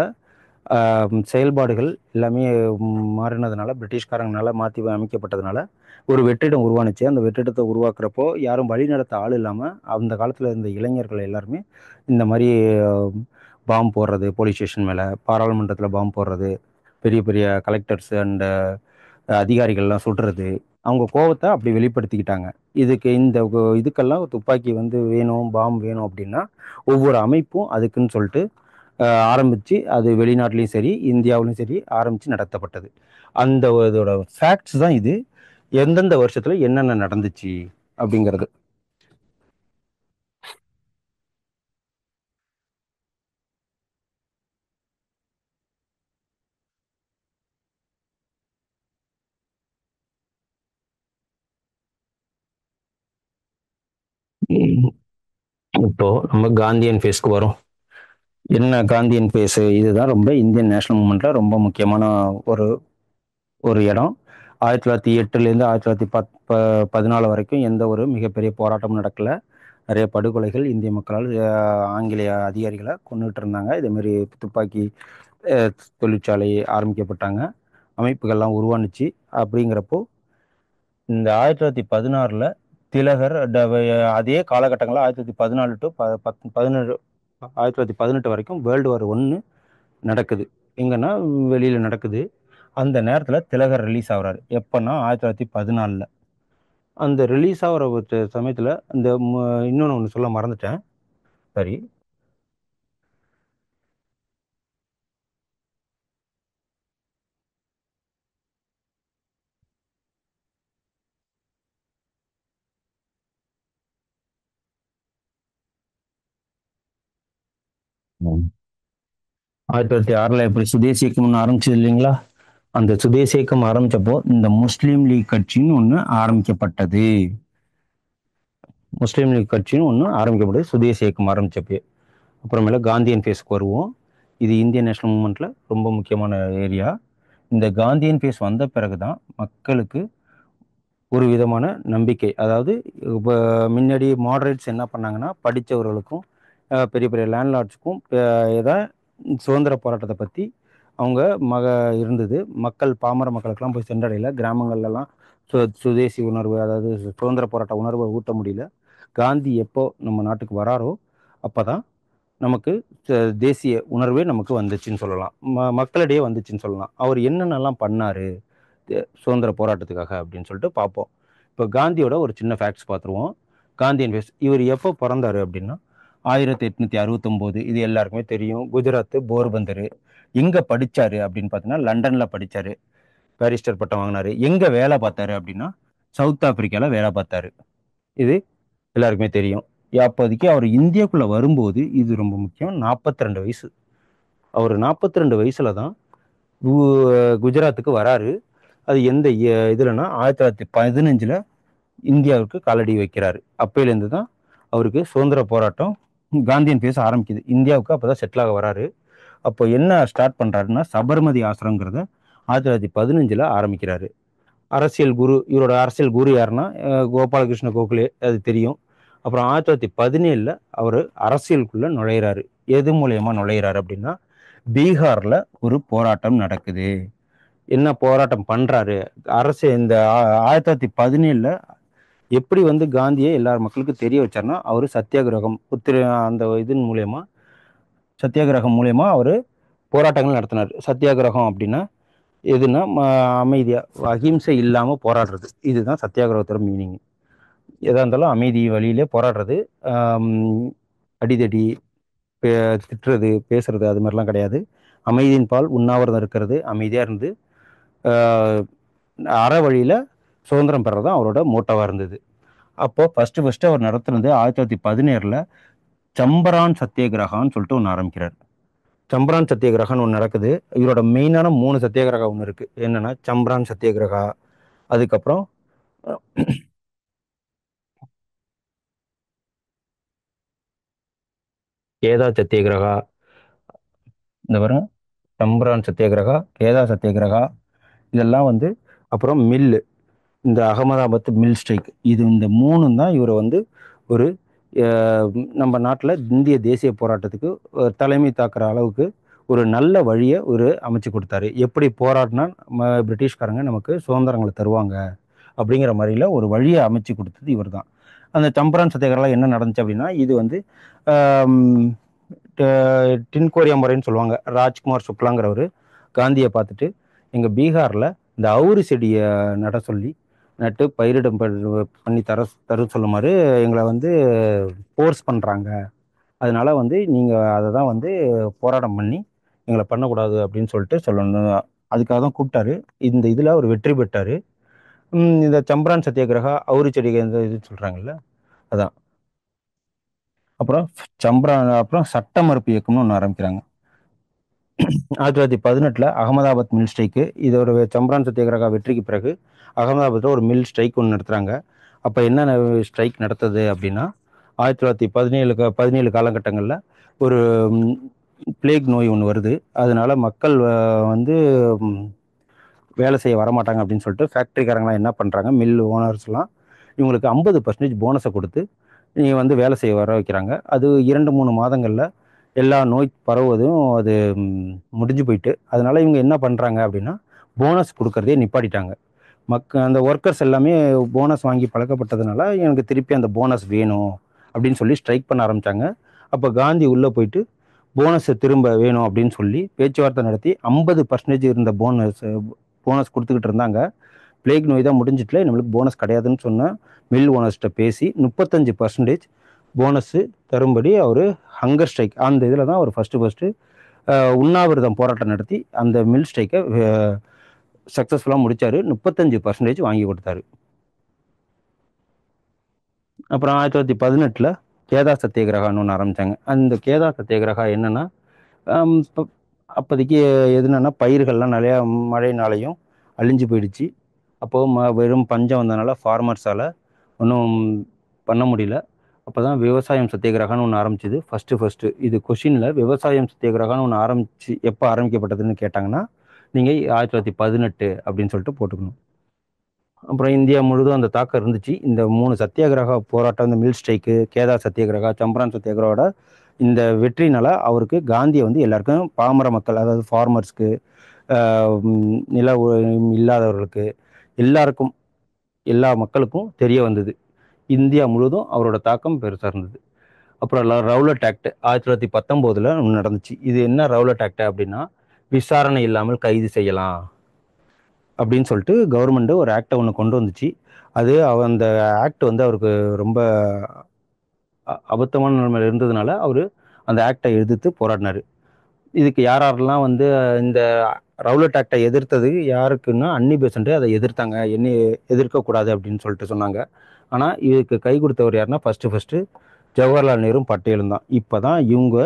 செயல்பாடுகள் எல்லாமே மாறினதுனால, பிரிட்டிஷ்காரங்களால மாற்றி அமைக்கப்பட்டதுனால ஒரு வெற்றிடம் உருவானுச்சு. அந்த வெற்றிடத்தை உருவாக்குறப்போ யாரும் வழி நடத்த ஆள் இல்லாமல் அந்த காலத்தில் இருந்த இளைஞர்கள் எல்லாருமே இந்த மாதிரி பாம்பு போடுறது, போலீஸ் ஸ்டேஷன் மேலே, பாராளுமன்றத்தில் பாம்பு போடுறது, பெரிய பெரிய கலெக்டர்ஸ் அண்ட் அதிகாரிகள்லாம் சுடுறது, அவங்க கோவத்தை அப்படி வெளிப்படுத்திக்கிட்டாங்க. இதுக்கெல்லாம் துப்பாக்கி வந்து வேணும், பாம்பு வேணும் அப்படின்னா ஒவ்வொரு அமைப்பும் அதுக்குன்னு சொல்லிட்டு ஆரம்பித்து, அது வெளிநாட்டிலையும் சரி இந்தியாவிலையும் சரி ஆரம்பித்து நடத்தப்பட்டது. அந்த இதோட ஃபேக்ட்ஸ் தான் இது. எந்தெந்த வருஷத்தில் என்னென்ன நடந்துச்சு அப்படிங்கிறது. இப்போ நம்ம காந்தியன் ஃபேஸ்க்கு வரோம். என்ன காந்தியன் ஃபேஸ்? இதுதான் ரொம்ப இந்தியன் நேஷனல் மூமெண்ட்ல ரொம்ப முக்கியமான ஒரு ஒரு இடம். 1908லேருந்து 1914 வரைக்கும் எந்த ஒரு மிகப்பெரிய போராட்டமும் நடக்கல. நிறைய படுகொலைகள் இந்திய மக்களால் ஆங்கிலேய அதிகாரிகளை கொண்டுகிட்டு இருந்தாங்க. இதேமாரி துப்பாக்கி அஹ், தொழிற்சாலை ஆரம்பிக்கப்பட்டாங்க, அமைப்புகள்லாம் உருவானுச்சு. அப்படிங்கிறப்போ இந்த 1916 திலகர் அதே காலகட்டங்களில் 1914 டு 17 1918 வரைக்கும் வேர்ல்டு வார் 1 நடக்குது. எங்கன்னா வெளியில் நடக்குது. அந்த நேரத்தில் திலகர் ரிலீஸ் ஆகுறாரு. எப்போன்னா 1914. அந்த ரிலீஸ் ஆகிற சமயத்தில் இந்த இன்னொன்று ஒன்று சொல்ல மறந்துட்டேன். சரி. ம். 1906 எப்படி சுதேசி இயக்கம்னு ஆரம்பிச்சது இல்லைங்களா? அந்த சுதேசி இயக்கம் ஆரம்பிச்சப்போ இந்த முஸ்லீம் லீக் கட்சின்னு ஒன்று ஆரம்பிக்கப்பட்டது. முஸ்லீம் லீக் கட்சின்னு ஒன்று ஆரம்பிக்கப்பட்டது சுதேசி இயக்கம் ஆரம்பிச்சப்போ. அப்புறமேல காந்தியன் ஃபேஸ்க்கு வருவோம். இது இந்தியன் நேஷனல் மூவ்மெண்ட்ல ரொம்ப முக்கியமான ஏரியா. இந்த காந்தியன் ஃபேஸ் வந்த பிறகுதான் மக்களுக்கு ஒரு விதமான நம்பிக்கை. அதாவது இப்போ முன்னாடி மாடரேட்ஸ் என்ன பண்ணாங்கன்னா, படித்தவர்களுக்கும் பெரிய பெரிய லேண்ட்லார்ட்ஸுக்கும் சுதந்திர போராட்டத்தை பற்றி அவங்க இருந்தது. மக்கள் பாமர மக்களுக்கெல்லாம் போய் சென்றடையல. கிராமங்கள்லாம் சுதேசி உணர்வு, அதாவது சுதந்திர போராட்ட உணர்வை ஊட்ட முடியல. காந்தி எப்போ நம்ம நாட்டுக்கு வராரோ அப்போதான் நமக்கு தேசிய உணர்வே நமக்கு வந்துச்சுன்னு சொல்லலாம். மக்களிடையே வந்துச்சுன்னு சொல்லலாம். அவர் என்னென்னலாம் பண்ணாரு சுதந்திர போராட்டத்துக்காக அப்படின்னு சொல்லிட்டு பார்ப்போம். இப்போ காந்தியோட ஒரு சின்ன ஃபேக்ட்ஸ் பார்த்துருவோம். காந்தியன் ஃபேஸ் இவர் எப்போ பிறந்தாரு அப்படின்னா 1869. இது எல்லாருக்குமே தெரியும். குஜராத் போர்பந்தர். எங்க படிச்சாரு அப்படின்னு பார்த்தீங்கன்னா லண்டன்ல படிச்சாரு. பாரிஸ்டர் பட்டம் வாங்கினாரு. எங்க வேலை பார்த்தாரு அப்படின்னா சவுத் ஆப்பிரிக்கால வேலை பார்த்தாரு. இது எல்லாருக்குமே தெரியும். அப்போதைக்கு அவர் இந்தியாவுக்குள்ள வரும்போது இது ரொம்ப முக்கியம், 42 வயசு. அவர் 42 வயசுல தான் குஜராத்துக்கு வராரு. அது எந்த இதுலன்னா 1915 இந்தியாவுக்கு காலடி வைக்கிறாரு. அப்பையிலேருந்து தான் அவருக்கு சுதந்திர போராட்டம் காந்தியன் பேச ஆரம்பிக்குது. இந்தியாவுக்கு அப்போதான் செட்டில் ஆக வராரு. அப்போ என்ன ஸ்டார்ட் பண்றாருன்னா சபர்மதி ஆசிரமங்கிறத 1915 ஆரம்பிக்கிறாரு. அரசியல் குரு, இவரோட அரசியல் குரு யாருன்னா கோபாலகிருஷ்ண கோகலே, அது தெரியும். அப்புறம் 1917 அவர் அரசியலுக்குள்ள நுழையிறாரு. எது மூலியமா நுழையிறாரு அப்படின்னா பீகார்ல ஒரு போராட்டம் நடக்குது. என்ன போராட்டம் பண்றாரு அரசு இந்த 1917 எப்படி வந்து காந்தியை எல்லார் மக்களுக்கும் தெரிய வச்சார்னா அவர் சத்தியாகிரகம் அந்த இதன் மூலியமா சத்தியாகிரகம் மூலியமா அவர் போராட்டங்கள் நடத்தினார். சத்தியாகிரகம் அப்படின்னா எதுனா அமைதியா அகிம்சை இல்லாம போராடுறது. இதுதான் சத்தியாகிரகத்தோட மீனிங். எதா இருந்தாலும் அமைதி வழியிலே போராடுறது. அடிதடி, திட்டுறது, பேசுறது அது மாதிரிலாம் கிடையாது. அமைதியின் பால் உண்ணாவிரதம் இருக்கிறது, அமைதியா இருந்து அற வழியில சுதந்திரம் பெறதான் அவரோட மோட்டோவா இருந்தது. அப்போ ஃபர்ஸ்ட் அவர் நடத்துனது 1917 சம்பரான் சத்தியாகிரகான்னு சொல்லிட்டு ஒன்று ஆரம்பிக்கிறார். சம்பரான் சத்தியாகிரகான்னு ஒன்று நடக்குது. இவரோட மெயினான 3 சத்தியாகிரகா ஒன்று இருக்கு. என்னன்னா சம்பரான் சத்தியாகிரகா, அதுக்கப்புறம் கேதா சத்தியாகிரகா, இந்த வரும் சம்பரான் சத்தியாகிரகா, கேதா சத்தியாகிரகா, இதெல்லாம் வந்து அப்புறம் மில்லு, இந்த அகமதாபாத் மில் ஸ்ட்ரைக், இது இந்த 3 தான் இவரை வந்து ஒரு நம்ம நாட்டில் இந்திய தேசிய போராட்டத்துக்கு தலைமை தாக்குற அளவுக்கு ஒரு நல்ல வழியை ஒரு அமைச்சு கொடுத்தாரு. எப்படி போராடினா பிரிட்டிஷ்காரங்க நமக்கு சுதந்திரங்களை தருவாங்க அப்படிங்கிற மாதிரில ஒரு வழியை அமைச்சு கொடுத்தது இவர் தான். அந்த சம்பரான் சத்தியாகிரகம் என்ன நடந்துச்சு அப்படின்னா இது வந்து டின்கோரியா முறைன்னு சொல்லுவாங்க. ராஜ்குமார் சுக்லாங்கிறவர் காந்தியை பார்த்துட்டு எங்கள் பீகாரில் இந்த அவுரி செடியை நட சொல்லி நட்டு பயிரிடம் பண்ணி தர சொல்லுமாறு எங்களை வந்து ஃபோர்ஸ் பண்ணுறாங்க. அதனால வந்து நீங்கள் அதை தான் வந்து போராட்டம் பண்ணி எங்களை பண்ணக்கூடாது அப்படின்னு சொல்லிட்டு சொல்லணும். அதுக்காக தான் கூப்பிட்டாரு. இந்த இதில் அவர் வெற்றி பெற்றார். இந்த சம்பரான் சத்தியாகிரகா அவுரி செடி இந்த இது சொல்கிறாங்கல்ல, அதான். அப்புறம் அப்புறம் சட்ட மறுப்பு இயக்கம்னு ஒன்று ஆரம்பிக்கிறாங்க 1918 அகமதாபாத் மில் ஸ்ட்ரைக்கு. இதோட சம்பரான் சத்தியாகிரகா வெற்றிக்கு பிறகு அகமதாபாத்தில் ஒரு மில் ஸ்ட்ரைக் ஒன்று நடத்துகிறாங்க. அப்போ என்ன ஸ்ட்ரைக் நடத்துது அப்படின்னா 1917 காலகட்டங்களில் ஒரு பிளேக் நோய் ஒன்று வருது. அதனால மக்கள் வந்து வேலை செய்ய வரமாட்டாங்க அப்படின்னு சொல்லிட்டு ஃபேக்ட்ரிக்காரங்களாம் என்ன பண்ணுறாங்க, மில் ஓனர்ஸ்லாம் இவங்களுக்கு 50% போனஸை கொடுத்து நீங்கள் வந்து வேலை செய்ய வர வைக்கிறாங்க. அது 2-3 மாதங்களில் எல்லா நோய் பரவுவதும் அது முடிஞ்சு போயிட்டு, அதனால இவங்க என்ன பண்ணுறாங்க அப்படின்னா போனஸ் கொடுக்கறதே நிப்பாட்டிட்டாங்க. அந்த ஒர்க்கர்ஸ் எல்லாமே போனஸ் வாங்கி பழக்கப்பட்டதுனால எனக்கு திருப்பி அந்த போனஸ் வேணும் அப்படின்னு சொல்லி ஸ்ட்ரைக் பண்ண ஆரம்பித்தாங்க. அப்போ காந்தி உள்ளே போயிட்டு போனஸை திரும்ப வேணும் அப்படின்னு சொல்லி பேச்சுவார்த்தை நடத்தி 50% இருந்த போனஸ் கொடுத்துக்கிட்டு இருந்தாங்க. பிளேக் நோய் தான் முடிஞ்சிட்டுல, நம்மளுக்கு போனஸ் கிடையாதுன்னு சொன்ன மில் ஓனர்ஸ்கிட்ட பேசி 35% போனஸு தரும்படி அவர் ஹங்கர் ஸ்ட்ரைக் அந்த இதில் தான் அவர் ஃபஸ்ட்டு உண்ணாவிரதம் போராட்டம் நடத்தி அந்த மில் ஸ்ட்ரைக்கை சக்ஸஸ்ஃபுல்லாக முடித்தார். 35% வாங்கி கொடுத்தாரு. அப்புறம் 1918 கேதா சத்தியாகிரகான்னு ஒன்று ஆரம்பித்தாங்க. அந்த கேதா சத்தியாகிரகா என்னென்னா அப்போதைக்கு எதுனா பயிர்கள்லாம் நிறையா மழைனாலையும் அழிஞ்சு போயிடுச்சு. அப்போது வெறும் பஞ்சம் வந்ததுனால ஃபார்மர்ஸால் ஒன்றும் பண்ண முடியல. அப்போ தான் விவசாயம் சத்தியாகிரகான்னு ஒன்று ஆரம்பிச்சுது. ஃபஸ்ட்டு இது கொஷினில் விவசாயம் சத்தியாகிரகான்னு ஒன்று ஆரம்பிச்சு எப்போ ஆரம்பிக்கப்பட்டதுன்னு கேட்டாங்கன்னா நீங்கள் 1918 அப்படின்னு சொல்லிட்டு போட்டுக்கணும். அப்புறம் இந்தியா முழுதும் அந்த தாக்கம் இருந்துச்சு. இந்த 3 சத்தியாகிரக போராட்டம், இந்த மில் ஸ்ட்ரைக்கு, கேதார் சத்தியாகிரகா, சம்பரான் சத்தியாகிரகோட இந்த வெற்றினால அவருக்கு காந்தியை வந்து எல்லாருக்கும் பாமர மக்கள், அதாவது ஃபார்மர்ஸ்க்கு, நில இல்லாதவர்களுக்கு, எல்லாருக்கும், எல்லா மக்களுக்கும் தெரிய வந்தது. இந்தியா முழுதும் அவரோட தாக்கம் பெருசாக இருந்தது. அப்புறம் ரவுலட் ஆக்ட் 1919 ஒன்று நடந்துச்சு. இது என்ன ரவுலட் ஆக்ட் அப்படின்னா, விசாரணை இல்லாமல் கைது செய்யலாம் அப்படின்னு சொல்லிட்டு கவர்மெண்ட் ஒரு ஆக்டை ஒன்று கொண்டு வந்துச்சு. அது அந்த ஆக்ட் வந்து அவருக்கு ரொம்ப அபத்தமான நிலைமையில் இருந்ததுனால அவர் அந்த ஆக்டை எதிர்த்து போராடினார். இதுக்கு யாரெல்லாம் வந்து இந்த ரவுலட் ஆக்டை எதிர்த்தது யாருக்குன்னா அன்னி பெசன்ட் அதை எதிர்த்தாங்க, என்ன எதிர்க்கக்கூடாது அப்படின்னு சொல்லிட்டு சொன்னாங்க. ஆனால் இதுக்கு கை கொடுத்தவர் யாருன்னா ஃபஸ்ட்டு ஜவஹர்லால் நேரும் பட்டேலும் தான். இப்போ தான் இவங்க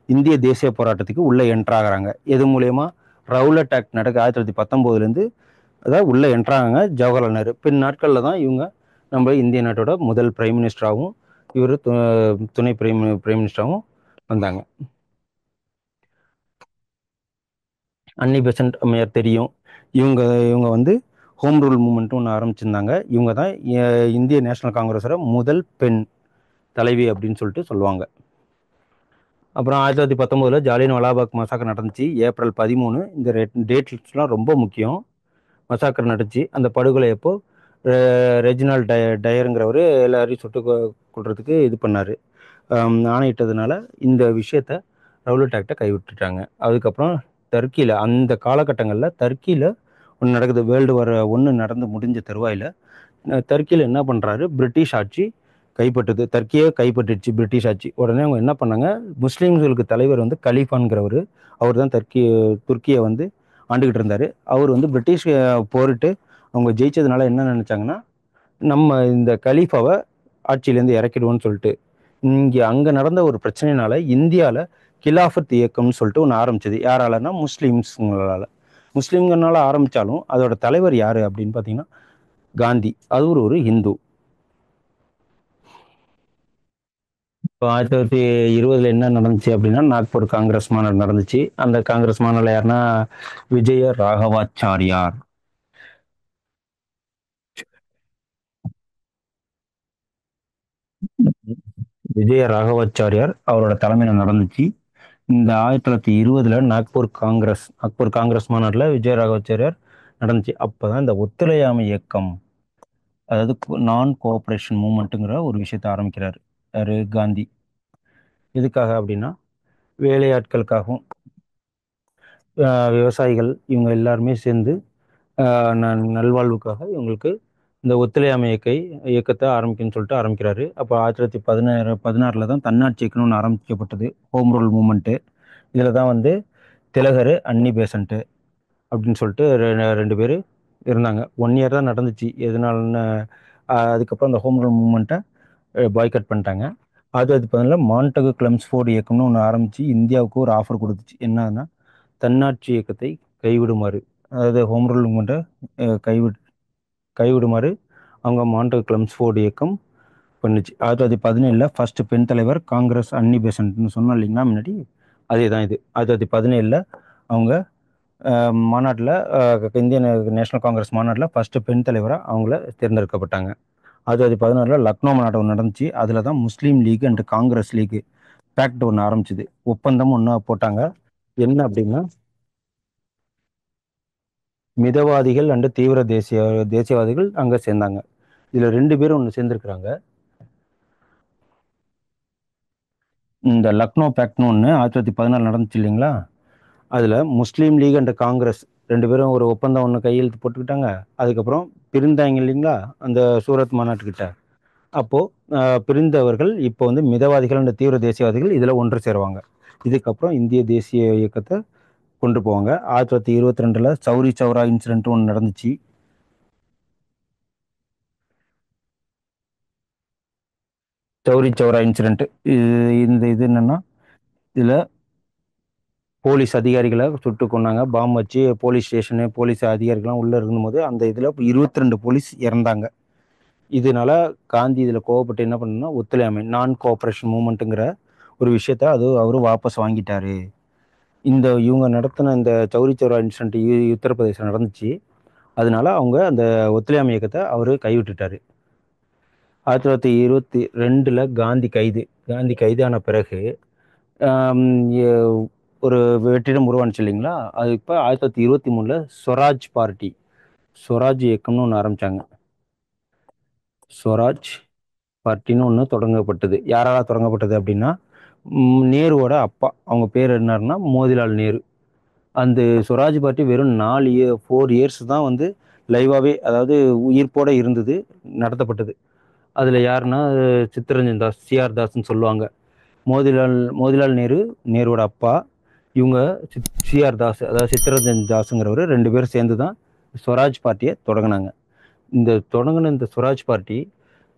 இந்திய தேசிய போராட்டத்துக்கு உள்ளே என்ட்ராகிறாங்க. எது மூலயமா? ரவுலட் ஆக்ட் நடக்க 1919 அதாவது உள்ளே என்ட்ராங்க ஜவஹர்லால் நேரு. பின் நாட்களில் தான் இவங்க நம்ம இந்திய நாட்டோட முதல் பிரைம் மினிஸ்டராகவும் இவர் துணை பிரைம் மினிஸ்டராகவும் வந்தாங்க. அன்னி பெசன்ட் அம்மையார் தெரியும். இவங்க இவங்க வந்து ஹோம் ரூல் மூமெண்ட்டும் ஒன்று ஆரம்பிச்சிருந்தாங்க. இவங்க தான் இந்திய நேஷனல் காங்கிரஸோட முதல் பெண் தலைவி அப்படின்னு சொல்லிட்டு சொல்லுவாங்க. அப்புறம் 1919 ஜாலியன் வாலாபாக் மசாக்கர் நடந்துச்சு ஏப்ரல் 13. இந்த டேட்ஸ்லாம் ரொம்ப முக்கியம். மசாக்கர் நடந்துச்சு. அந்த படுகொலை அப்போ ரெஜினால் டயருங்கிறவர் எல்லாரையும் சுட்டு கொள்றதுக்கு இது பண்ணார், ஆணையிட்டதுனால இந்த விஷயத்த ரவுலட் ஆக்டை கைவிட்டுட்டாங்க. அதுக்கப்புறம் டர்க்கியில் அந்த காலகட்டங்களில் டர்க்கியில் ஒன்று நடக்குது. வேர்ல்டு வார் 1 நடந்து முடிஞ்ச தருவாயில் டர்க்கியில் என்ன பண்ணுறாரு, பிரிட்டிஷ் ஆட்சி கைப்பற்றுது. டர்க்கியே கைப்பற்றிடுச்சு பிரிட்டிஷ் ஆட்சி. உடனே அவங்க என்ன பண்ணாங்க, முஸ்லீம்களுக்கு தலைவர் வந்து கலீஃபான்கிறவர், அவர் தான் துர்க்கியை வந்து ஆண்டுகிட்டு இருந்தார். அவர் வந்து பிரிட்டிஷ் போரிட்டு அவங்க ஜெயிச்சதுனால என்ன நினச்சாங்கன்னா, நம்ம இந்த கலீஃபாவை ஆட்சியிலேருந்து இறக்கிடுவோன்னு சொல்லிட்டு இங்கே அங்கே நடந்த ஒரு பிரச்சனைனால இந்தியாவில் கிலாஃபத் இயக்கம்னு சொல்லிட்டு ஒன்று ஆரம்பிச்சது. யாராலன்னா முஸ்லீம்ஸுங்களால். முஸ்லீம்களால் ஆரம்பித்தாலும் அதோட தலைவர் யார் அப்படின்னு பார்த்தீங்கன்னா காந்தி. அது ஒரு ஹிந்து. இப்போ 1920 என்ன நடந்துச்சு அப்படின்னா நாக்பூர் காங்கிரஸ் மாநாடு நடந்துச்சு. அந்த காங்கிரஸ் மாநாட்டில் யாருன்னா விஜய ராகவாச்சாரியார். விஜய ராகவாச்சாரியார் அவரோட தலைமையில் நடந்துச்சு. இந்த 1920 நாக்பூர் காங்கிரஸ் மாநாட்டில் விஜய ராகவாச்சாரியார் நடந்துச்சு. அப்போதான் இந்த ஒத்துழையாமை இயக்கம், அதாவது நான் கோஆப்ரேஷன் மூமெண்ட்டுங்கிற ஒரு விஷயத்தை ஆரம்பிக்கிறார் யாரு, காந்தி. எதுக்காக அப்படின்னா வேலையாட்களுக்காகவும் விவசாயிகள் இவங்க எல்லாருமே சேர்ந்து நல்வாழ்வுக்காக இவங்களுக்கு இந்த ஒத்துழையாமை இயக்கத்தை ஆரம்பிக்கணும்னு சொல்லிட்டு ஆரம்பிக்கிறாரு. அப்போ 1916 தான் தன்னாட்சி இயக்கம்னு ஒன்று ஆரம்பிக்கப்பட்டது, ஹோம் ரூல் மூமெண்ட்டு. இதில் தான் வந்து திலகர், அன்னி பெசன்ட் அப்படின்னு சொல்லிட்டு 2 பேர் இருந்தாங்க. 1 இயர் தான் நடந்துச்சு. எதனாலன்னு அதுக்கப்புறம் அந்த ஹோம் ரூல் மூமெண்ட்டை பாய்கட் பண்ணிட்டாங்க. 1915 மாண்டகு கிளம்ஸ்ஃபோர்டு இயக்கம்னு ஒன்று ஆரம்பித்து இந்தியாவுக்கு ஒரு ஆஃபர் கொடுத்துச்சு. என்னன்னா தன்னாட்சி இயக்கத்தை கைவிடுமாறு, அதாவது ஹோம் ரூல் மூமெண்ட்டை கைவிடுமாறு அவங்க மாண்டகு கிளம்ஸ்ஃபோர்டு இயக்கம் பண்ணுச்சு. 1917 ஃபர்ஸ்ட் பெண் தலைவர் காங்கிரஸ் அன்னி பெசன்ட்னு சொன்னோம் இல்லைங்களா முன்னாடி, அதே தான் இது. 1917 அவங்க மாநாட்டில், இந்தியன் நேஷனல் காங்கிரஸ் மாநாட்டில் ஃபஸ்ட்டு பெண் தலைவராக அவங்கள தேர்ந்தெடுக்கப்பட்டாங்க. 1916 லக்னோ மாநாடு ஒன்று நடந்துச்சு. அதில் தான் Muslim League and Congress League pact ஒன்று ஆரம்பிச்சுது, ஒப்பந்தம் ஒன்று போட்டாங்க. என்ன அப்படின்னா மிதவாதிகள் அண்டு தீவிர தேசியவாதிகள் அங்கே சேர்ந்தாங்க. இதில் 2 பேரும் ஒன்று சேர்ந்துருக்குறாங்க. இந்த லக்னோ பேக்ட்னு ஒன்று 1916 நடந்துச்சு இல்லைங்களா, அதில் முஸ்லீம் லீக் அண்ட் காங்கிரஸ் 2 பேரும் ஒரு ஒப்பந்தம் ஒன்று கையெழுத்து போட்டுக்கிட்டாங்க. அதுக்கப்புறம் பிரிந்தாங்க இல்லைங்களா அந்த சூரத் மாநாட்டுக்கிட்ட. அப்போது பிரிந்தவர்கள் இப்போ வந்து மிதவாதிகள் அண்ட் தீவிர தேசியவாதிகள் இதில் ஒன்று சேருவாங்க. இதுக்கப்புறம் இந்திய தேசிய இயக்கத்தை கொண்டு போவாங்க. 1922 சௌரி சௌரா இன்சிடென்ட் ஒன்று நடந்துச்சு. சௌரி சௌரா இன்சிடென்ட் இது என்னன்னா, இதில் போலீஸ் அதிகாரிகளை சுட்டு கொன்னாங்க. பாம்பு வச்சு போலீஸ் ஸ்டேஷனு, போலீஸ் அதிகாரிகள்லாம் உள்ளே இருக்கும்போது அந்த இதில் 22 போலீஸ் இறந்தாங்க. இதனால காந்தி இதில் கோவப்பட்டு என்ன பண்ணணும்னா ஒத்துழையாமை நான் கோஆப்ரேஷன் மூமெண்ட்டுங்கிற ஒரு விஷயத்த அவர் வாபஸ் வாங்கிட்டாரு. இவங்க நடத்தின இந்த சௌரி சௌரா இன்சிடென்ட் உத்தரப்பிரதேசம் நடந்துச்சு. அதனால அவங்க அந்த ஒத்துழையாமை இயக்கத்தை அவர் கைவிட்டுட்டாரு. 1922 காந்தி கைதான பிறகு ஆம், ஒரு வெற்றிடம் உருவானுச்சு இல்லைங்களா? அது இப்போ 1923 ஸ்வராஜ் பார்ட்டி, ஸ்வராஜ் இயக்கம்னு ஒன்று ஆரம்பிச்சாங்க. ஸ்வராஜ் பார்ட்டின்னு ஒன்று தொடங்கப்பட்டது. யாரால தொடங்கப்பட்டது அப்படின்னா, நேருவோட அப்பா, அவங்க பேர் என்னன்னா மோதிலால் நேரு. அந்த ஸ்வராஜ் பார்ட்டி வெறும் 4 இயர்ஸ் தான் வந்து லைவாகவே, அதாவது உயிர்ப்போட இருந்தது, நடத்தப்பட்டது. அதில் யாருன்னா சித்தரஞ்சன் தாஸ், சிஆர் தாஸ்ன்னு சொல்லுவாங்க. மோதிலால் நேருவோட அப்பா, இவங்க சிஆர் தாஸ், அதாவது சித்தரஞ்சன் தாஸுங்கிறவர் 2 பேரும் சேர்ந்து தான் ஸ்வராஜ் பார்ட்டியை தொடங்கினாங்க. இந்த ஸ்வராஜ் பார்ட்டி,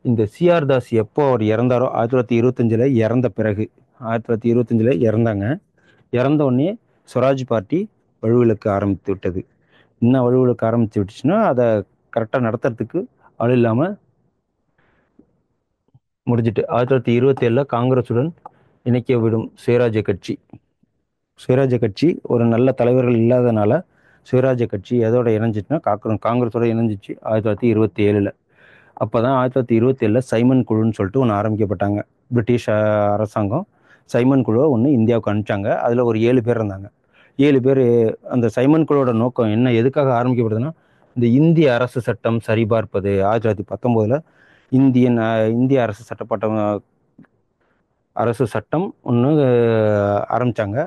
இந்த சிஆர் தாஸ் எப்போ அவர் இறந்தாரோ 1925 இறந்த பிறகு, 1925 இறந்தாங்க. இறந்த உடனே ஸ்வராஜ் பார்ட்டி வலுவிழக்க ஆரம்பித்து விட்டது. இன்னும் வலுவிழக்க ஆரம்பித்து விட்டுச்சுன்னா அதை கரெக்டாக நடத்துறதுக்கு ஆள் இல்லாமல் முடிஞ்சிட்டு 1927 காங்கிரஸுடன் இணைக்க விடும் சுயராஜ்ய கட்சி ஒரு நல்ல தலைவர்கள் இல்லாதனால சுயராஜ்ய கட்சி எதோட இணைஞ்சிச்சுன்னா காங்கிரஸோட இணைஞ்சிச்சு 1927. அப்போ தான் 1927 சைமன் குழுன்னு சொல்லிட்டு ஒன்று ஆரம்பிக்கப்பட்டாங்க. பிரிட்டிஷ் அரசாங்கம் சைமன் குழுவை ஒன்று இந்தியாவுக்கு அனுப்பிச்சாங்க. அதில் ஒரு 7 பேர் இருந்தாங்க. 7 பேர். அந்த சைமன் குழுவோட நோக்கம் என்ன, எதுக்காக ஆரம்பிக்கப்படுதுன்னா, இந்த இந்திய அரசு சட்டம் சரிபார்ப்பது. 1919 இந்திய அரசு சட்டம் ஒன்று ஆரம்பித்தாங்க.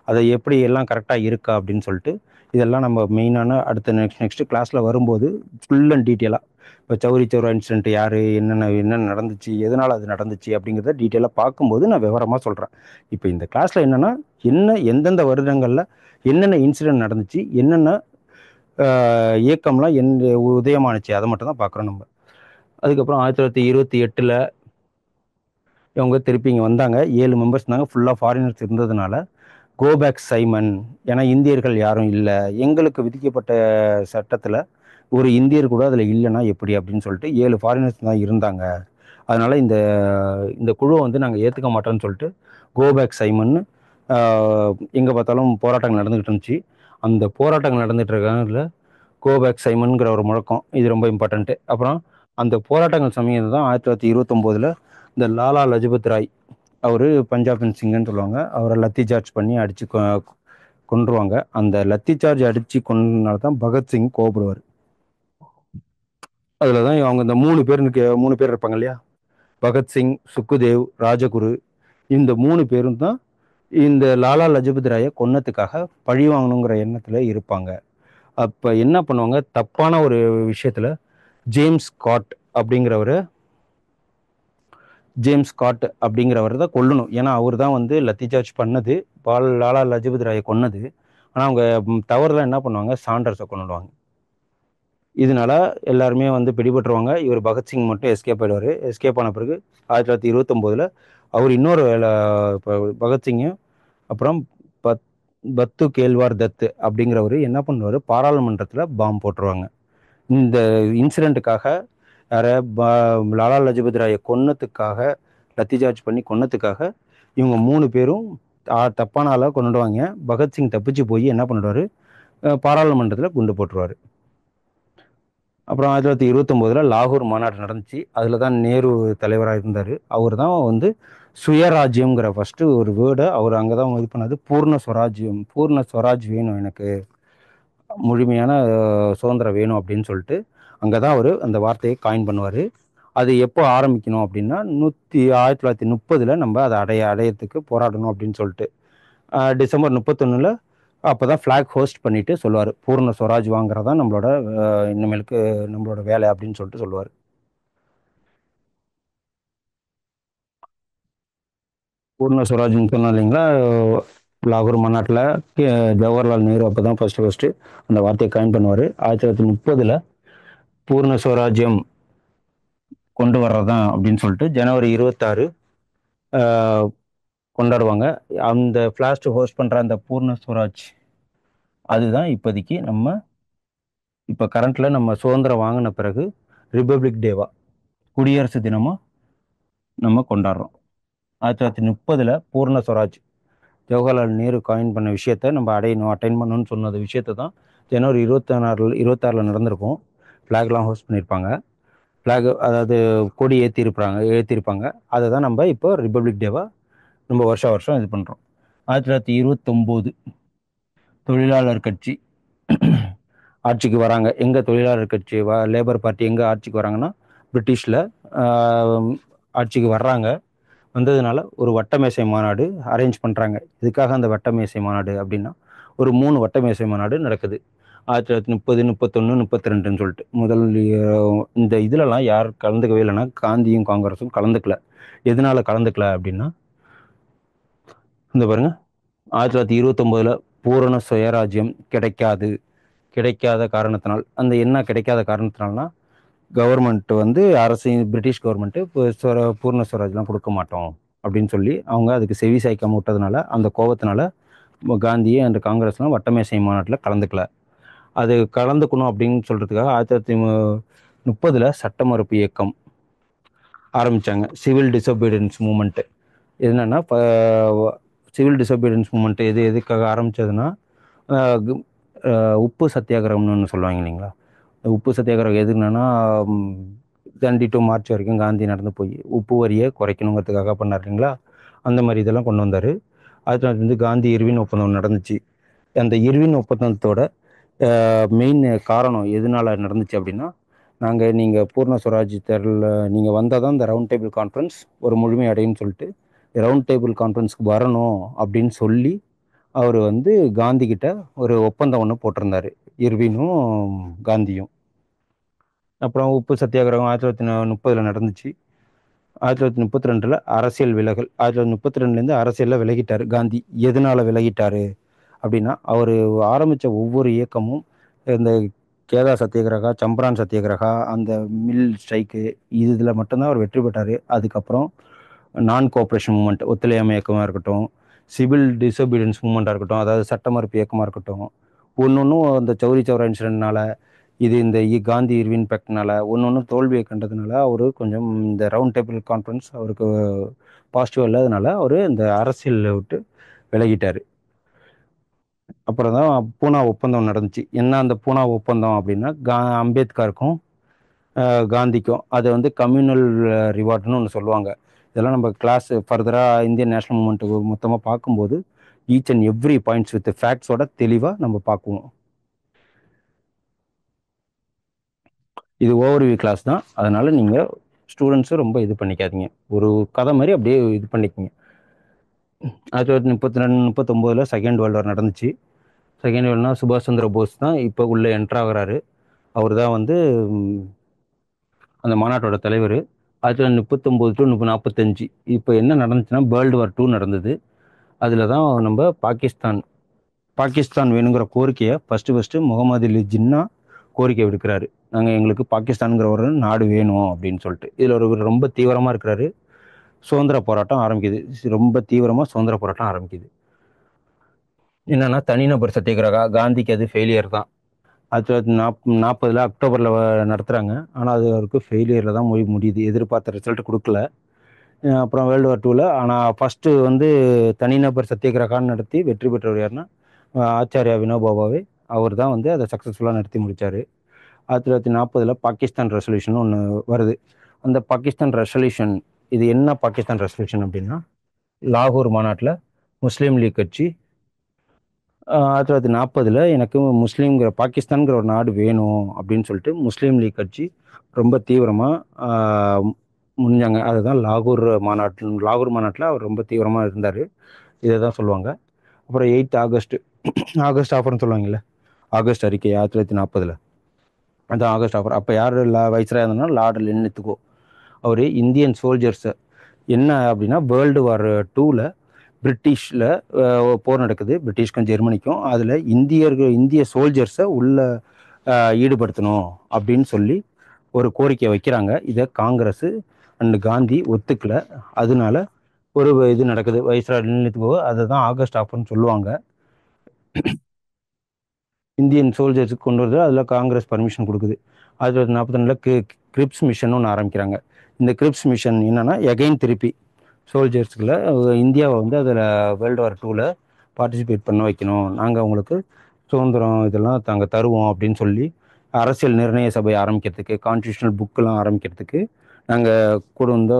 அதை எப்படி எல்லாம் கரெக்டாக இருக்கா அப்படின்னு சொல்லிட்டு, இதெல்லாம் நம்ம மெயினான அடுத்த நெக்ஸ்ட் கிளாஸில் வரும்போது ஃபுல் அண்ட் டீட்டெயிலாக, இப்போ சௌரி சௌரா இன்சிடென்ட் யார், என்னென்ன நடந்துச்சு, எதனால் அது நடந்துச்சு அப்படிங்கிறத டீட்டெயிலாக பார்க்கும்போது நான் விவரமாக சொல்கிறேன். இப்போ இந்த கிளாஸில் என்னென்னா, எந்தெந்த வருடங்களில் என்னென்ன இன்சிடென்ட் நடந்துச்சு, என்னென்ன இயக்கம்லாம் உதயமானுச்சு, அதை மட்டும் தான் பார்க்குறோம் நம்ம. அதுக்கப்புறம் 1928 இவங்க திருப்பி இங்கே வந்தாங்க. 7 மெம்பர்ஸ் இருந்தாங்க. ஃபுல்லாக ஃபாரினர்ஸ் இருந்ததுனால கோபேக் சைமன், ஏன்னா இந்தியர்கள் யாரும் இல்லை, எங்களுக்கு விதிக்கப்பட்ட சட்டத்தில் ஒரு இந்தியர் கூட அதில் இல்லைன்னா எப்படி அப்படின்னு சொல்லிட்டு 7 ஃபாரினர்ஸ் தான் இருந்தாங்க. அதனால் இந்த குழுவை வந்து நாங்கள் ஏற்றுக்க மாட்டோம்னு சொல்லிட்டு கோபேக் சைமன் எங்கே பார்த்தாலும் போராட்டங்கள் நடந்துகிட்டு இருந்துச்சு. அந்த போராட்டங்கள் நடந்துகிட்டு இருக்காங்கல கோபேக் சைமன்கிற ஒரு முழக்கம், இது ரொம்ப இம்பார்ட்டண்ட்டு. அப்புறம் அந்த போராட்டங்கள் சமயம் தான் 1929 இந்த லாலா லஜபத் ராய், அவர் பஞ்சாபின் சிங்கன்னு சொல்லுவாங்க, அவரை லத்தி சார்ஜ் பண்ணி அடித்து கொன்றுவாங்க. அந்த லத்தி சார்ஜ் அடித்து கொன்றனால தான் பகத்சிங் கோபப்படுவார். அதில் தான் அவங்க இந்த 3 பேர் இருப்பாங்க இல்லையா, பகத்சிங், சுக்குதேவ், ராஜகுரு, இந்த 3 பேரும் தான் இந்த லாலா லஜபத் ராயை கொன்னதுக்காக பழி வாங்கணுங்கிற எண்ணத்தில் இருப்பாங்க. அப்போ என்ன பண்ணுவாங்க, தப்பான ஒரு விஷயத்தில் ஜேம்ஸ் ஸ்காட் அப்படிங்கிறவர் தான் கொல்லணும். ஏன்னா அவர் தான் வந்து லத்தி சார்ஜ் பண்ணது, லாலா லஜபத் ராயை கொன்னது. ஆனால் அவங்க தவறுதான் என்ன பண்ணுவாங்க, சாண்டர்ஸை கொண்டுடுவாங்க. இதனால எல்லாருமே வந்து பிடிபட்டுருவாங்க. இவர் பகத்சிங் மட்டும் எஸ்கேப் ஆயிடுவார். எஸ்கேப் ஆன பிறகு 1929 அவர் இன்னொரு பகத்சிங்கும் அப்புறம் பத்து கேல்வார் தத்து அப்படிங்கிறவர் என்ன பண்ணுவார், பாராளுமன்றத்தில் பாம்பு போட்டுருவாங்க. இந்த இன்சிடெண்ட்டுக்காக லாலா லஜபத் ராயை கொன்னதுக்காக, லத்தி சார்ஜ் பண்ணி கொன்னதுக்காக இவங்க 3 பேரும் தப்பான ஆளாக கொண்டுடுவாங்க. பகத்சிங் தப்பிச்சு போய் என்ன பண்ணிடுவார், பாராளுமன்றத்தில் குண்டு போட்டுருவார். அப்புறம் 1929 லாகூர் மாநாடு நடந்துச்சு. அதில் தான் நேரு தலைவராக இருந்தார். அவர் தான் வந்து சுயராஜ்யம்ங்கிற ஃபஸ்ட்டு ஒரு வேர்டை அவர் அங்கே தான் இது பண்ணாது. பூர்ண ஸ்வராஜ் வேணும், எனக்கு முழுமையான சுதந்திரம் வேணும் அப்படின்னு சொல்லிட்டு அங்கே தான் அவர் அந்த வார்த்தையை காயின் பண்ணுவார். அது எப்போ ஆரம்பிக்கணும் அப்படின்னா 1930 நம்ம அதை அடையறதுக்கு போராடணும் அப்படின்னு சொல்லிட்டு டிசம்பர் 31 அப்போ தான் ஃப்ளாக் ஹோஸ்ட் பண்ணிட்டு சொல்லுவார், பூர்ண ஸ்வராஜ் வாங்குறதான் நம்மளோட இனிமேலுக்கு நம்மளோட வேலை அப்படின்னு சொல்லிட்டு சொல்லுவார். பூர்ண ஸ்வராஜ்னு சொன்னோம் இல்லைங்களா, லாகூர் மாநாட்டில் ஜவஹர்லால் நேரு அப்போ தான் ஃபஸ்ட்டு அந்த வார்த்தையை காயின் பண்ணுவார். 1930 பூர்ண ஸ்வராஜ்யம் கொண்டு வர்றதான் அப்படின்னு சொல்லிட்டு ஜனவரி 26 கொண்டாடுவாங்க. அந்த ஃப்ளாஸ்ட் ஹோஸ்ட் பண்ணுற அந்த பூர்ண ஸ்வராஜ் அதுதான் இப்போதைக்கு இப்போ கரண்ட்டில் நம்ம சுதந்திரம் வாங்கின பிறகு ரிப்பப்ளிக் டேவா குடியரசு தினமாக நம்ம கொண்டாடுறோம். 1930 பூர்ண ஸ்வராஜ் ஜவஹர்லால் நேரு காயின் பண்ண விஷயத்த நம்ம அட்டைன் பண்ணணும்னு சொன்னது விஷயத்தை தான் ஜனவரி 26 நடந்திருக்கும். ஃப்ளாக்லாம் ஹோஸ்ட் பண்ணியிருப்பாங்க. ஃப்ளாக் அதாவது கொடி ஏற்றிருப்பாங்க. அதை தான் நம்ம இப்போ ரிப்பப்ளிக் டேவாக நம்ம வருஷம் இது பண்ணுறோம். 1929 தொழிலாளர் கட்சி ஆட்சிக்கு வராங்க. எங்கே தொழிலாளர் கட்சி லேபர் பார்ட்டி எங்கே ஆட்சிக்கு வராங்கன்னா பிரிட்டிஷில் ஆட்சிக்கு வர்றாங்க. வந்ததுனால ஒரு வட்டமேசை மாநாடு அரேஞ்ச் பண்ணுறாங்க. இதுக்காக அந்த வட்டமேசை மாநாடு அப்படின்னா ஒரு 3 வட்டமேசை மாநாடு நடக்குது. 1930, 31, 32ன்னு சொல்லிட்டு முதல் இந்த இதிலலாம் யார் கலந்துக்கவே இல்லைன்னா காந்தியும் காங்கிரஸும் கலந்துக்கல. எதனால கலந்துக்கல அப்படின்னா இந்த பாருங்க 1929 பூரண சுயராஜ்யம் கிடைக்காத காரணத்தினால் அந்த என்ன கிடைக்காத காரணத்தினால்னா கவர்மெண்ட் அரசு பிரிட்டிஷ் கவர்மெண்ட்டு பூர்ண ஸ்வராஜ்லாம் கொடுக்க மாட்டோம் அப்படின்னு சொல்லி அவங்க அதுக்கு செவி சாய்க்காம விட்டதுனால அந்த கோபத்தினால காந்தியே அந்த காங்கிரஸ்லாம் வட்டமேசை மாநாட்டில் கலந்துக்கல. அது கலந்துக்கணும் அப்படின்னு சொல்கிறதுக்காக 1930 சட்ட மறுப்பு இயக்கம் ஆரம்பித்தாங்க. சிவில் டிசோபீடியன்ஸ் மூமெண்ட்டு என்னென்னா சிவில் டிசோபீடியன்ஸ் மூமெண்ட்டு எதுக்காக ஆரம்பித்ததுன்னா உப்பு சத்தியாகிரகம்னு ஒன்று சொல்லுவாங்க இல்லைங்களா. உப்பு சத்தியாகிரகம் எதுக்குன்னா தண்டி டு மார்ச் வரைக்கும் காந்தி நடந்து போய் உப்பு வரியை குறைக்கணுங்கிறதுக்காக பண்ணார் இல்லைங்களா. அந்த மாதிரி இதெல்லாம் கொண்டு வந்தார். அது காந்தி இர்வின் ஒப்பந்தம் நடந்துச்சு. அந்த இர்வின் ஒப்பந்தத்தோட மெயின் காரணம் எதனால நடந்துச்சு அப்படின்னா நீங்கள் பூர்ண ஸ்வராஜ் தேர்தலில் நீங்கள் வந்தால் தான் இந்த ரவுண்ட் டேபிள் கான்ஃபரன்ஸ் ஒரு முழுமை அடையும்னு சொல்லிட்டு ரவுண்ட் டேபிள் கான்ஃபரன்ஸ்க்கு வரணும் அப்படின்னு சொல்லி அவர் காந்தி கிட்ட ஒரு ஒப்பந்தம் ஒன்று போட்டிருந்தார், இர்வினும் காந்தியும். அப்புறம் உப்பு சத்தியாகிரகம் 1930 நடந்துச்சு. 1932 அரசியல் விலகல். 1932 அரசியலில் விலகிட்டார் காந்தி. எதனால விலகிட்டார் அப்படின்னா அவர் ஆரம்பித்த ஒவ்வொரு இயக்கமும் இந்த கேதா சத்தியாகிரகா, சம்பரான் சத்தியாகிரகா, அந்த மில் ஸ்ட்ரைக்கு இதில் மட்டும்தான் அவர் வெற்றி பெற்றார். அதுக்கப்புறம் நான் கோஆப்ரேஷன் மூமெண்ட், ஒத்துழையாமை இயக்கமாக இருக்கட்டும், சிவில் டிசோபீடியன்ஸ் மூமெண்ட்டாக இருக்கட்டும், அதாவது சட்ட மறுப்பு இயக்கமாக இருக்கட்டும், ஒன்றும் அந்த சௌரி சௌரா இன்சிடென்ட்னால இந்த காந்தி இர்வின் பேக்ட்னால ஒன்று தோல்வியை கண்டதுனால அவர் கொஞ்சம் இந்த ரவுண்ட் டேபிள் கான்ஃபரன்ஸ் அவருக்கு பாசிட்டிவ் இல்லாதனால அவர் இந்த அரசியலில் விட்டு விலகிட்டார். அப்புறம் தான் பூனா ஒப்பந்தம் நடந்துச்சு. என்ன அந்த பூனா ஒப்பந்தம் அப்படின்னா அம்பேத்கருக்கும் காந்திக்கும் அது கம்யூனல் ரிவார்டுன்னு ஒன்று சொல்லுவாங்க. இதெல்லாம் நம்ம கிளாஸ் ஃபர்தராக இந்தியன் நேஷனல் மூமெண்ட்டுக்கு மொத்தமாக பார்க்கும்போது each and every points with ஃபேக்ட்ஸோட தெளிவாக நம்ம பார்க்குவோம். இது ஓவர்வியூ கிளாஸ் தான், அதனால் நீங்கள் ஸ்டூடெண்ட்ஸும் ரொம்ப இது பண்ணிக்காதீங்க. ஒரு கதை மாதிரி அப்படியே இது பண்ணிக்கோங்க. 1932-39 செகண்ட் வேர்ல்டு வார் நடந்துச்சு. செகண்ட் வேர்ல்டுனா சுபாஷ் சந்திர போஸ் தான் இப்போ உள்ளே என்ட்ராகிறாரு. அவர் தான் அந்த மாநாட்டோட தலைவர். 1939 to 1945 இப்போ என்ன நடந்துச்சுன்னா வேர்ல்டு வார் 2 நடந்தது. அதில் தான் நம்ம பாகிஸ்தான் வேணுங்கிற கோரிக்கையை ஃபஸ்ட்டு முகமது அலி ஜின்னா கோரிக்கை விடுக்கிறாரு. எங்களுக்கு பாகிஸ்தானுங்கிற ஒரு நாடு வேணும் அப்படின்னு சொல்லிட்டு. இதில் ஒரு ரொம்ப தீவிரமாக இருக்கிறாரு. சுதந்திர போராட்டம் ஆரம்பிக்குது. ரொம்ப தீவிரமாக சுதந்திர போராட்டம் ஆரம்பிக்குது. என்னன்னா தனிநபர் சத்தியாகிரகா, காந்திக்கு அது ஃபெயிலியர் தான். 1940 அக்டோபரில் நடத்துகிறாங்க. ஆனால் அது அவருக்கு ஃபெயிலியரில் தான் முடியுது. எதிர்பார்த்த ரிசல்ட் கொடுக்கல. அப்புறம் வேர்ல்டு வார் 2ல் ஆனால் ஃபஸ்ட்டு தனிநபர் சத்தியாகிரகான்னு நடத்தி வெற்றி பெற்றவர் யாருன்னா ஆச்சாரியா வினோபாபாவே. அவர் தான் அதை சக்ஸஸ்ஃபுல்லாக நடத்தி முடித்தார். 1940 பாகிஸ்தான் ரெசல்யூஷன் ஒன்று வருது. அந்த பாகிஸ்தான் ரெசல்யூஷன் இது என்ன பாகிஸ்தான் ரெசல்யூஷன் அப்படின்னா லாகூர் மாநாட்டில் முஸ்லீம் லீக் கட்சி 1940 எனக்கு முஸ்லீம்ங்கிற பாகிஸ்தான்கிற ஒரு நாடு வேணும் அப்படின்னு சொல்லிட்டு முஸ்லீம் லீக் கட்சி ரொம்ப தீவிரமாக முடிஞ்சாங்க. அதுதான் லாகூர் மாநாட்டில் அவர் ரொம்ப தீவிரமாக இருந்தார். இதை தான் சொல்லுவாங்க. அப்புறம் 8 ஆகஸ்ட் ஆஃபர்னு சொல்லுவாங்கல்ல, ஆகஸ்ட் அறிக்கை 1940 அந்த ஆகஸ்ட் ஆஃபர். அப்போ யார் வைஸ்ராயா இருந்தாலும் லார்ட் லெனித்துக்கோ. அவர் இந்தியன் சோல்ஜர்ஸை என்ன அப்படின்னா வேர்ல்டு வார் 2ல் பிரிட்டிஷில் போர் நடக்குது, பிரிட்டிஷ்க்கும் ஜெர்மனிக்கும். அதில் இந்திய சோல்ஜர்ஸை உள்ள ஈடுபடுத்தணும் அப்படின்னு சொல்லி ஒரு கோரிக்கை வைக்கிறாங்க. இதை காங்கிரஸ் அண்ட் காந்தி ஒத்துக்கல. அதனால ஒரு இது நடக்குது, வைஸ்ராய் நிலையத்துக்கு போக, அதை தான் ஆகஸ்ட் ஆஃப்னு சொல்லுவாங்க. இந்தியன் சோல்ஜர்ஸுக்கு கொண்டு வருது, அதில் காங்கிரஸ் பர்மிஷன் கொடுக்குது. 1942 கிரிப்ஸ் மிஷன் ஒன்று ஆரம்பிக்கிறாங்க. இந்த கிரிப்ஸ் மிஷன் என்னன்னா, எகைன் திருப்பி சோல்ஜர்ஸுக்குள்ள இந்தியாவை வந்து அதில் வேர்ல்டு வார் 2ல் பார்ட்டிசிபேட் பண்ண வைக்கணும், நாங்கள் அவங்களுக்கு சுதந்திரம் இதெல்லாம் தாங்கள் தருவோம் அப்படின்னு சொல்லி அரசியல் நிர்ணய சபை ஆரம்பிக்கிறதுக்கு, கான்ஸ்டியூஷனல் புக்கெலாம் ஆரம்பிக்கிறதுக்கு நாங்கள் கூட வந்து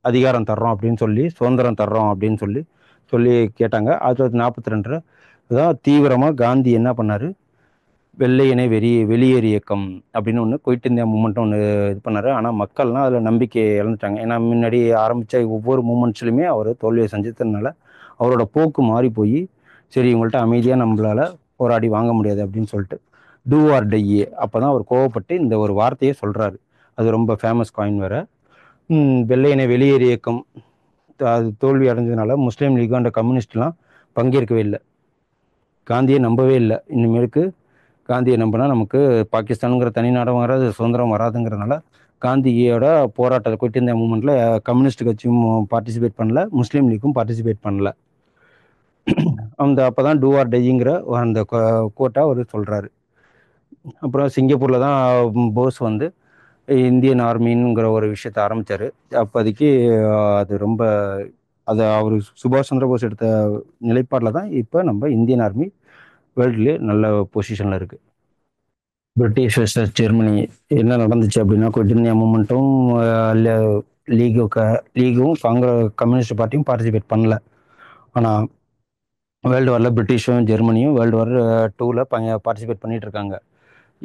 அதிகாரம் தர்றோம் அப்படின்னு சொல்லி, சுதந்திரம் தர்றோம் அப்படின்னு சொல்லி சொல்லி கேட்டாங்க. 1942 தான் தீவிரமாக காந்தி என்ன பண்ணார், வெள்ளையனே வெளியேறு இயக்கம் அப்படின்னு ஒன்று, குயிட் இந்தியா மூமெண்ட் ஒன்று இது பண்ணார். ஆனால் மக்கள்லாம் அதில் நம்பிக்கை இழந்துட்டாங்க. ஏன்னா முன்னாடி ஆரம்பித்த ஒவ்வொரு மூமெண்ட்ஸ்லையுமே அவர் தோல்வியை சந்தித்ததுனால அவரோட போக்கு மாறி போய், சரி இவங்கள்ட்ட அமைதியாக நம்மளால் போராடி வாங்க முடியாது அப்படின்னு சொல்லிட்டு டூ ஆர் டை, அப்போ தான் அவர் கோவப்பட்டு இந்த ஒரு வார்த்தையே சொல்கிறாரு. அது ரொம்ப ஃபேமஸ் காயின் வேறு. வெள்ளையனை வெளியேறு இயக்கம் அது தோல்வி அடைஞ்சதுனால முஸ்லீம் லீக் அண்ட் கம்யூனிஸ்ட்லாம் பங்கேற்கவே இல்லை, காந்தியை நம்பவே இல்லை. இனிமேலுக்கு காந்தியை நம்பினா நமக்கு பாகிஸ்தானுங்கிற தனி நாடம் வராது, சுதந்திரம் வராதுங்கிறதுனால காந்தியோட போராட்டத்தை குயிட் இந்தியா மூமெண்ட்டில் கம்யூனிஸ்ட் கட்சியும் பார்ட்டிசிபேட் பண்ணல, முஸ்லீம் லீக்கும் பார்ட்டிசிபேட் பண்ணல. அந்த அப்போ தான் டூ ஆர் டைங்கிற அந்த கோட்டை அவர் சொல்கிறாரு. அப்புறம் சிங்கப்பூரில் தான் போஸ் வந்து இந்தியன் ஆர்மிங்கிற ஒரு விஷயத்தை ஆரம்பித்தார். அப்போதைக்கு அது ரொம்ப அதை அவர் சுபாஷ் சந்திர போஸ் எடுத்த நிலைப்பாடில் தான் இப்போ நம்ம இந்தியன் ஆர்மி வேர்ல்டுலேயே நல்ல பொசிஷனில் இருக்குது. பிரிட்டிஷ் வெர்சஸ் ஜெர்மனி என்ன நடந்துச்சு அப்படின்னா, குயிட் இந்தியா மூமெண்ட்டும் லீகும் கம்யூனிஸ்ட் பார்ட்டியும் பார்ட்டிசிபேட் பண்ணல. ஆனால் வேர்ல்டு வாரில் பிரிட்டிஷும் ஜெர்மனியும் வேர்ல்டு வார் 2ல் பார்ட்டிசிபேட் பண்ணிட்டு இருக்காங்க.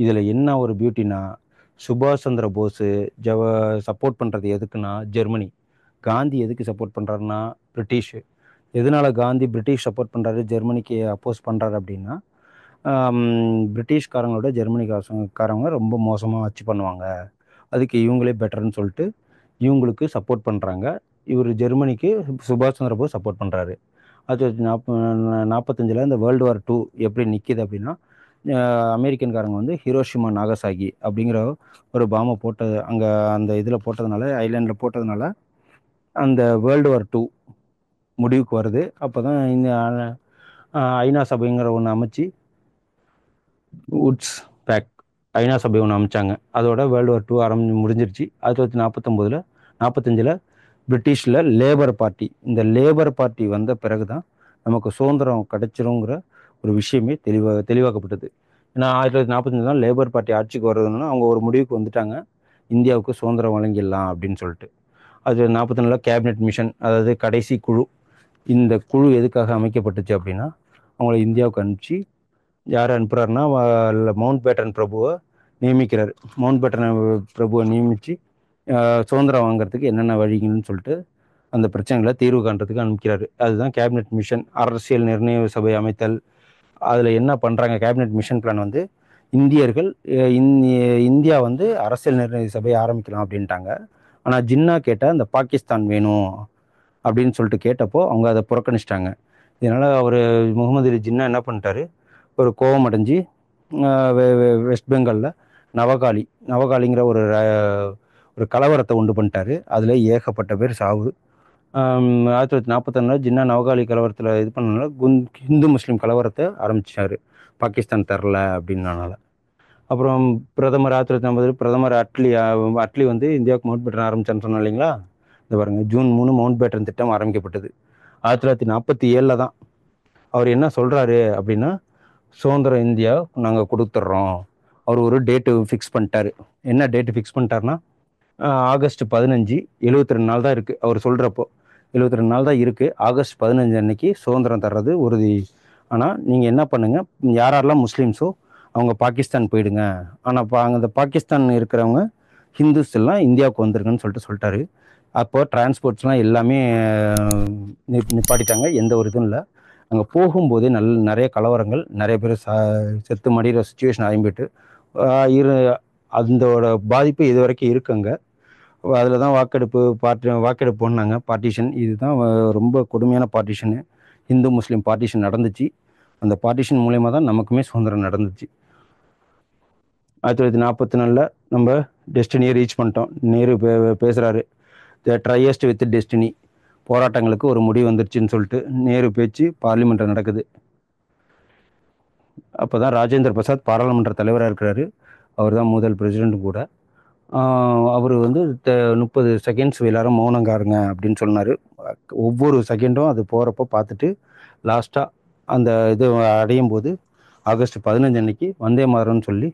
இதில் என்ன ஒரு பியூட்டினா, சுபாஷ் சந்திர போஸ் சப்போர்ட் பண்ணுறது எதுக்குன்னா ஜெர்மனி, காந்தி எதுக்கு சப்போர்ட் பண்ணுறாருன்னா பிரிட்டிஷு. எதனால் காந்தி பிரிட்டிஷ் சப்போர்ட் பண்ணுறாரு, ஜெர்மனிக்கு அப்போஸ் பண்ணுறாரு அப்படின்னா, பிரிட்டிஷ்காரங்களோட ஜெர்மனிக்காரங்க ரொம்ப மோசமாக ஆட்சி பண்ணுவாங்க, அதுக்கு இவங்களே பெட்டர்னு சொல்லிட்டு இவங்களுக்கு சப்போர்ட் பண்ணுறாங்க. இவர் ஜெர்மனிக்கு சுபாஷ் சந்திர போஸ் சப்போர்ட் பண்ணுறாரு. 1945 இந்த வேர்ல்டு வார் 2 எப்படி நிற்கிது அப்படின்னா, அமெரிக்கன்காரங்க வந்து ஹிரோஷிமா நாகசாகி அப்படிங்கிற ஒரு பாம்பை போட்டது, அங்கே அந்த இதில் போட்டதுனால, ஐலாண்டில் போட்டதுனால அந்த வேர்ல்டு வார் 2 முடிவுக்கு வருது. அப்போ தான் இந்த ஐநா சபைங்கிற ஒன்று அமைச்சு, உட்ஸ் பேக் ஐநா சபை ஒன்று அமைச்சாங்க. அதோட வேர்ல்டு வார் 2 முடிஞ்சிருச்சு. 1945 பிரிட்டிஷில் லேபர் பார்ட்டி, இந்த லேபர் பார்ட்டி வந்த பிறகு தான் நமக்கு சுதந்திரம் கிடைச்சிருங்கிற ஒரு விஷயமே தெளிவாக்கப்பட்டது. ஏன்னா 1945 தான் லேபர் பார்ட்டி ஆட்சிக்கு வர்றதுன்னா அவங்க ஒரு முடிவுக்கு வந்துட்டாங்க, இந்தியாவுக்கு சுதந்திரம் வழங்கிடலாம் அப்படின்னு சொல்லிட்டு. அது 1944 கேபினெட் மிஷன், அதாவது கடைசி குழு. இந்த குழு எதுக்காக அமைக்கப்பட்டுச்சு அப்படின்னா, அவங்கள இந்தியாவுக்கு அனுப்பிச்சு, யார் அனுப்புகிறாருன்னா மவுண்ட் பேட்டன் பிரபுவை நியமிக்கிறார். மவுண்ட் பேட்டன் பிரபுவை நியமித்து சுதந்திரம் வாங்கிறதுக்கு என்னென்ன வழிகள்னு சொல்லிட்டு அந்த பிரச்சனைகளை தீர்வு காண்றதுக்கு அனுப்பிக்கிறாரு. அதுதான் கேபினெட் மிஷன், அரசியல் நிர்ணய சபை அமைத்தல். அதில் என்ன பண்ணுறாங்க, கேபினெட் மிஷன் பிளான் வந்து இந்தியர்கள் இந்தியா வந்து அரசியல் நிர்ணய சபையை ஆரம்பிக்கலாம் அப்படின்ட்டாங்க. ஆனால் ஜின்னா கேட்டால் இந்த பாகிஸ்தான் வேணும் அப்படின்னு சொல்லிட்டு கேட்டப்போ அவங்க அதை புறக்கணிச்சிட்டாங்க. இதனால் அவர் முகமது அலி ஜின்னா என்ன பண்ணிட்டாரு, ஒரு கோபம் அடைஞ்சு வெஸ்ட் பெங்காலில் நவகாலிங்கிற ஒரு கலவரத்தை உண்டு பண்ணிட்டாரு. அதில் ஏகப்பட்ட பேர் சாவு. 1941 ஜின்னா நவகாலி கலவரத்தில் இது பண்ணனால ஹிந்து முஸ்லீம் கலவரத்தை ஆரம்பிச்சார், பாகிஸ்தான் தரல அப்படின்னால. அப்புறம் பிரதமர் 1950 பிரதமர் அட்லி வந்து இந்தியாவுக்கு மவுண்ட் பேட்டன் ஆரம்பிச்சான்னு சொன்னோம் இல்லைங்களா. இந்த பாருங்க, ஜூன் 3 மவுண்ட் பேட்டன் திட்டம் ஆரம்பிக்கப்பட்டது. 1947 தான் அவர் என்ன சொல்கிறாரு அப்படின்னா, சுதந்திரம் இந்தியா நாங்கள் கொடுத்துட்றோம். அவர் ஒரு டேட்டு ஃபிக்ஸ் பண்ணிட்டாரு. என்ன டேட்டு ஃபிக்ஸ் பண்ணிட்டாருன்னா, ஆகஸ்ட் 15, 72 நாள் தான் இருக்குது. அவர் சொல்கிறப்போ 72 நாள் தான் இருக்குது. ஆகஸ்ட் 15 அன்னைக்கு சுதந்திரம் தர்றது உறுதி. ஆனால் நீங்கள் என்ன பண்ணுங்கள், யாரெல்லாம் முஸ்லீம்ஸோ அவங்க பாகிஸ்தான் போயிடுங்க, ஆனால் அந்த பாகிஸ்தான் இருக்கிறவங்க ஹிந்துஸ் எல்லாம் இந்தியாவுக்கு வந்துருங்கன்னு சொல்லிட்டாரு. அப்போ டிரான்ஸ்போர்ட்ஸ்லாம் எல்லாமே நிப்பாட்டிட்டாங்க, எந்த ஒரு இதுவும் இல்லை. அங்கே போகும்போதே நிறைய கலவரங்கள், நிறைய பேர் செத்து மடிகிற சுச்சுவேஷன் ஆகிட்டு அதோட பாதிப்பு இது வரைக்கும் இருக்குங்க. அதில் தான் வாக்கெடுப்பு பண்ணாங்க, பார்ட்டிஷன். இதுதான் ரொம்ப கொடுமையான பார்ட்டிஷனு, இந்து முஸ்லீம் பார்ட்டிஷன் நடந்துச்சு. அந்த பார்ட்டிஷன் மூலயமா தான் நமக்குமே சுதந்திரம் நடந்துச்சு. 1944 நம்ம டெஸ்டினியை ரீச் பண்ணிட்டோம். நேரு பேசுகிறாரு, த ட்ரையஸ்ட் வித் டெஸ்டினி, போராட்டங்களுக்கு ஒரு முடிவு வந்துருச்சுன்னு சொல்லிட்டு நேரு பேச்சு பார்லிமெண்ட்டில் நடக்குது. அப்போ தான் ராஜேந்திர பிரசாத் பாராளுமன்ற தலைவராக இருக்கிறாரு. அவர் தான் முதல் பிரசிடென்ட் கூட. அவர் வந்து 30 செகண்ட்ஸ் எல்லாரும் மௌனங்காருங்க அப்படின்னு சொன்னார். ஒவ்வொரு செகண்டும் அது போகிறப்போ பார்த்துட்டு லாஸ்ட்டாக அந்த இது அடையும் போது ஆகஸ்ட் 15 அன்னைக்கு வந்தே மாதரம்னு சொல்லி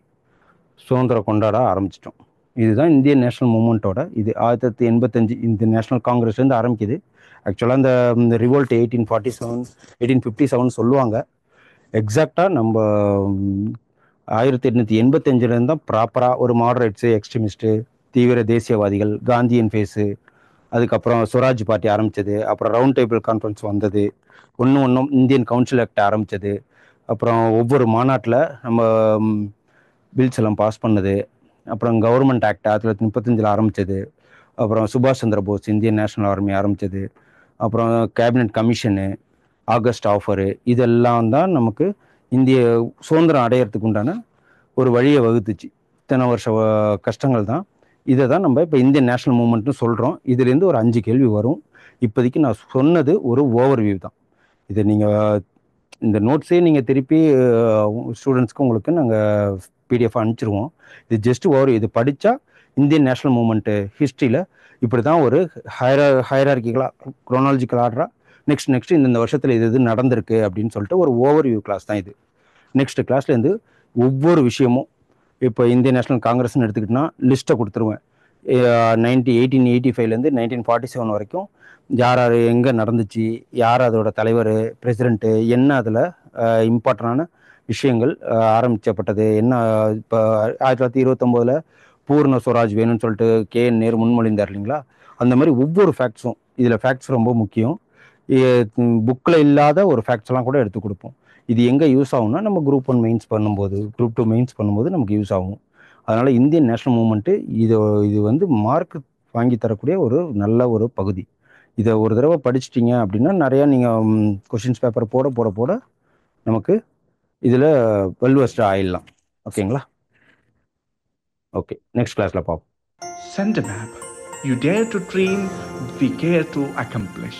சுதந்திரம் கொண்டாட ஆரம்பிச்சிட்டோம். இதுதான் இந்தியன் நேஷனல் மூமெண்ட்டோட இது 1985 இந்த நேஷனல் காங்கிரஸ்லேருந்து ஆரம்பிக்குது. ஆக்சுவலாக இந்த ரிவோல்ட் 1847 சொல்லுவாங்க. எக்ஸாக்டாக நம்ம 1885 தான் ப்ராப்பராக ஒரு மாடரேட்ஸு, எக்ஸ்ட்ரீமிஸ்ட்டு, தீவிர தேசியவாதிகள், காந்தியன் ஃபேஸு, அதுக்கப்புறம் ஸ்வராஜ் பார்ட்டி ஆரம்பித்தது, அப்புறம் ரவுண்ட் டேபிள் கான்ஃபரன்ஸ் வந்தது, ஒன்றும் இந்தியன் கவுன்சில் ஆக்ட் ஆரம்பித்தது, அப்புறம் ஒவ்வொரு மாநாட்டில் நம்ம பில்ஸ் எல்லாம் பாஸ் பண்ணது, அப்புறம் கவர்மெண்ட் ஆக்ட் 1935 ஆரம்பித்தது, அப்புறம் சுபாஷ் Chandra Bose Indian national army ஆரம்பித்தது, அப்புறம் கேபினட் கமிஷனு, ஆகஸ்ட் ஆஃபரு, இதெல்லாம் தான் நமக்கு இந்திய சுதந்திரம் அடையிறதுக்கு உண்டான ஒரு வழியை வகுத்துச்சு. இத்தனை வருஷ கஷ்டங்கள் தான். இதை தான் நம்ம இப்போ இந்தியன் நேஷனல் மூமெண்ட்னு சொல்கிறோம். இதுலேருந்து ஒரு 5 கேள்வி வரும். இப்போதைக்கு நான் சொன்னது ஒரு ஓவர்வியூ தான். இதை நீங்கள் இந்த நோட்ஸே நீங்கள் திருப்பி ஸ்டூடெண்ட்ஸ்க்கு உங்களுக்கு நாங்கள் பிடிஎஃப் அனுப்பிச்சிருவோம். இது ஜஸ்ட் இது படித்தா இந்தியன் நேஷனல் மூமெண்ட்டு ஹிஸ்ட்ரியில் இப்படி தான் ஒரு ஹைரார்கிக்கலாக குரோனாலஜிக்கல் ஆர்டராக நெக்ஸ்ட் இந்த வருஷத்தில் இது நடந்திருக்கு அப்படின்னு சொல்லிட்டு ஒரு ஓவர்வியூ கிளாஸ் தான் இது. நெக்ஸ்ட் கிளாஸ்லேருந்து ஒவ்வொரு விஷயமும் இப்போ இந்தியன் நேஷனல் காங்கிரஸ்ன்னு எடுத்துக்கிட்டோன்னா லிஸ்ட்டை கொடுத்துருவேன். 1885 1947 வரைக்கும் யார் யார் எங்கே நடந்துச்சு, யார் அதோட தலைவர், பிரசிடெண்ட்டு, என்ன அதில் இம்பார்ட்டண்டான விஷயங்கள் ஆரம்பிக்கப்பட்டது, என்ன இப்போ 1929 பூர்ண ஸ்வராஜ் வேணும்னு சொல்லிட்டு KN நேரு முன்மொழிந்தார் இல்லைங்களா. அந்த மாதிரி ஒவ்வொரு ஃபேக்ட்ஸும் இதில் ஃபேக்ட்ஸ் ரொம்ப முக்கியம். புக்கில் இல்லாத ஒரு ஃபேக்ட்ஸ்லாம் கூட எடுத்து கொடுப்போம். இது எங்கே யூஸ் ஆகும்னா நம்ம குரூப் 1 மெயின்ஸ் பண்ணும்போது, குரூப் 2 மெயின்ஸ் பண்ணும்போது நமக்கு யூஸ் ஆகும். அதனால் இந்தியன் நேஷனல் மூமெண்ட்டு இது வந்து மார்க் வாங்கி தரக்கூடிய ஒரு நல்ல ஒரு பகுதி. இதை ஒரு தடவை படிச்சிட்டிங்க அப்படின்னா நிறையா நீங்கள் கொஷின்ஸ் பேப்பர் போட நமக்கு இதில் வெல்வெஸ்டாக ஆயிடலாம். ஓகேங்களா? ஓகே, நெக்ஸ்ட் கிளாஸில் பார்ப்போம். Send a map. You dare to dream, we care to accomplish.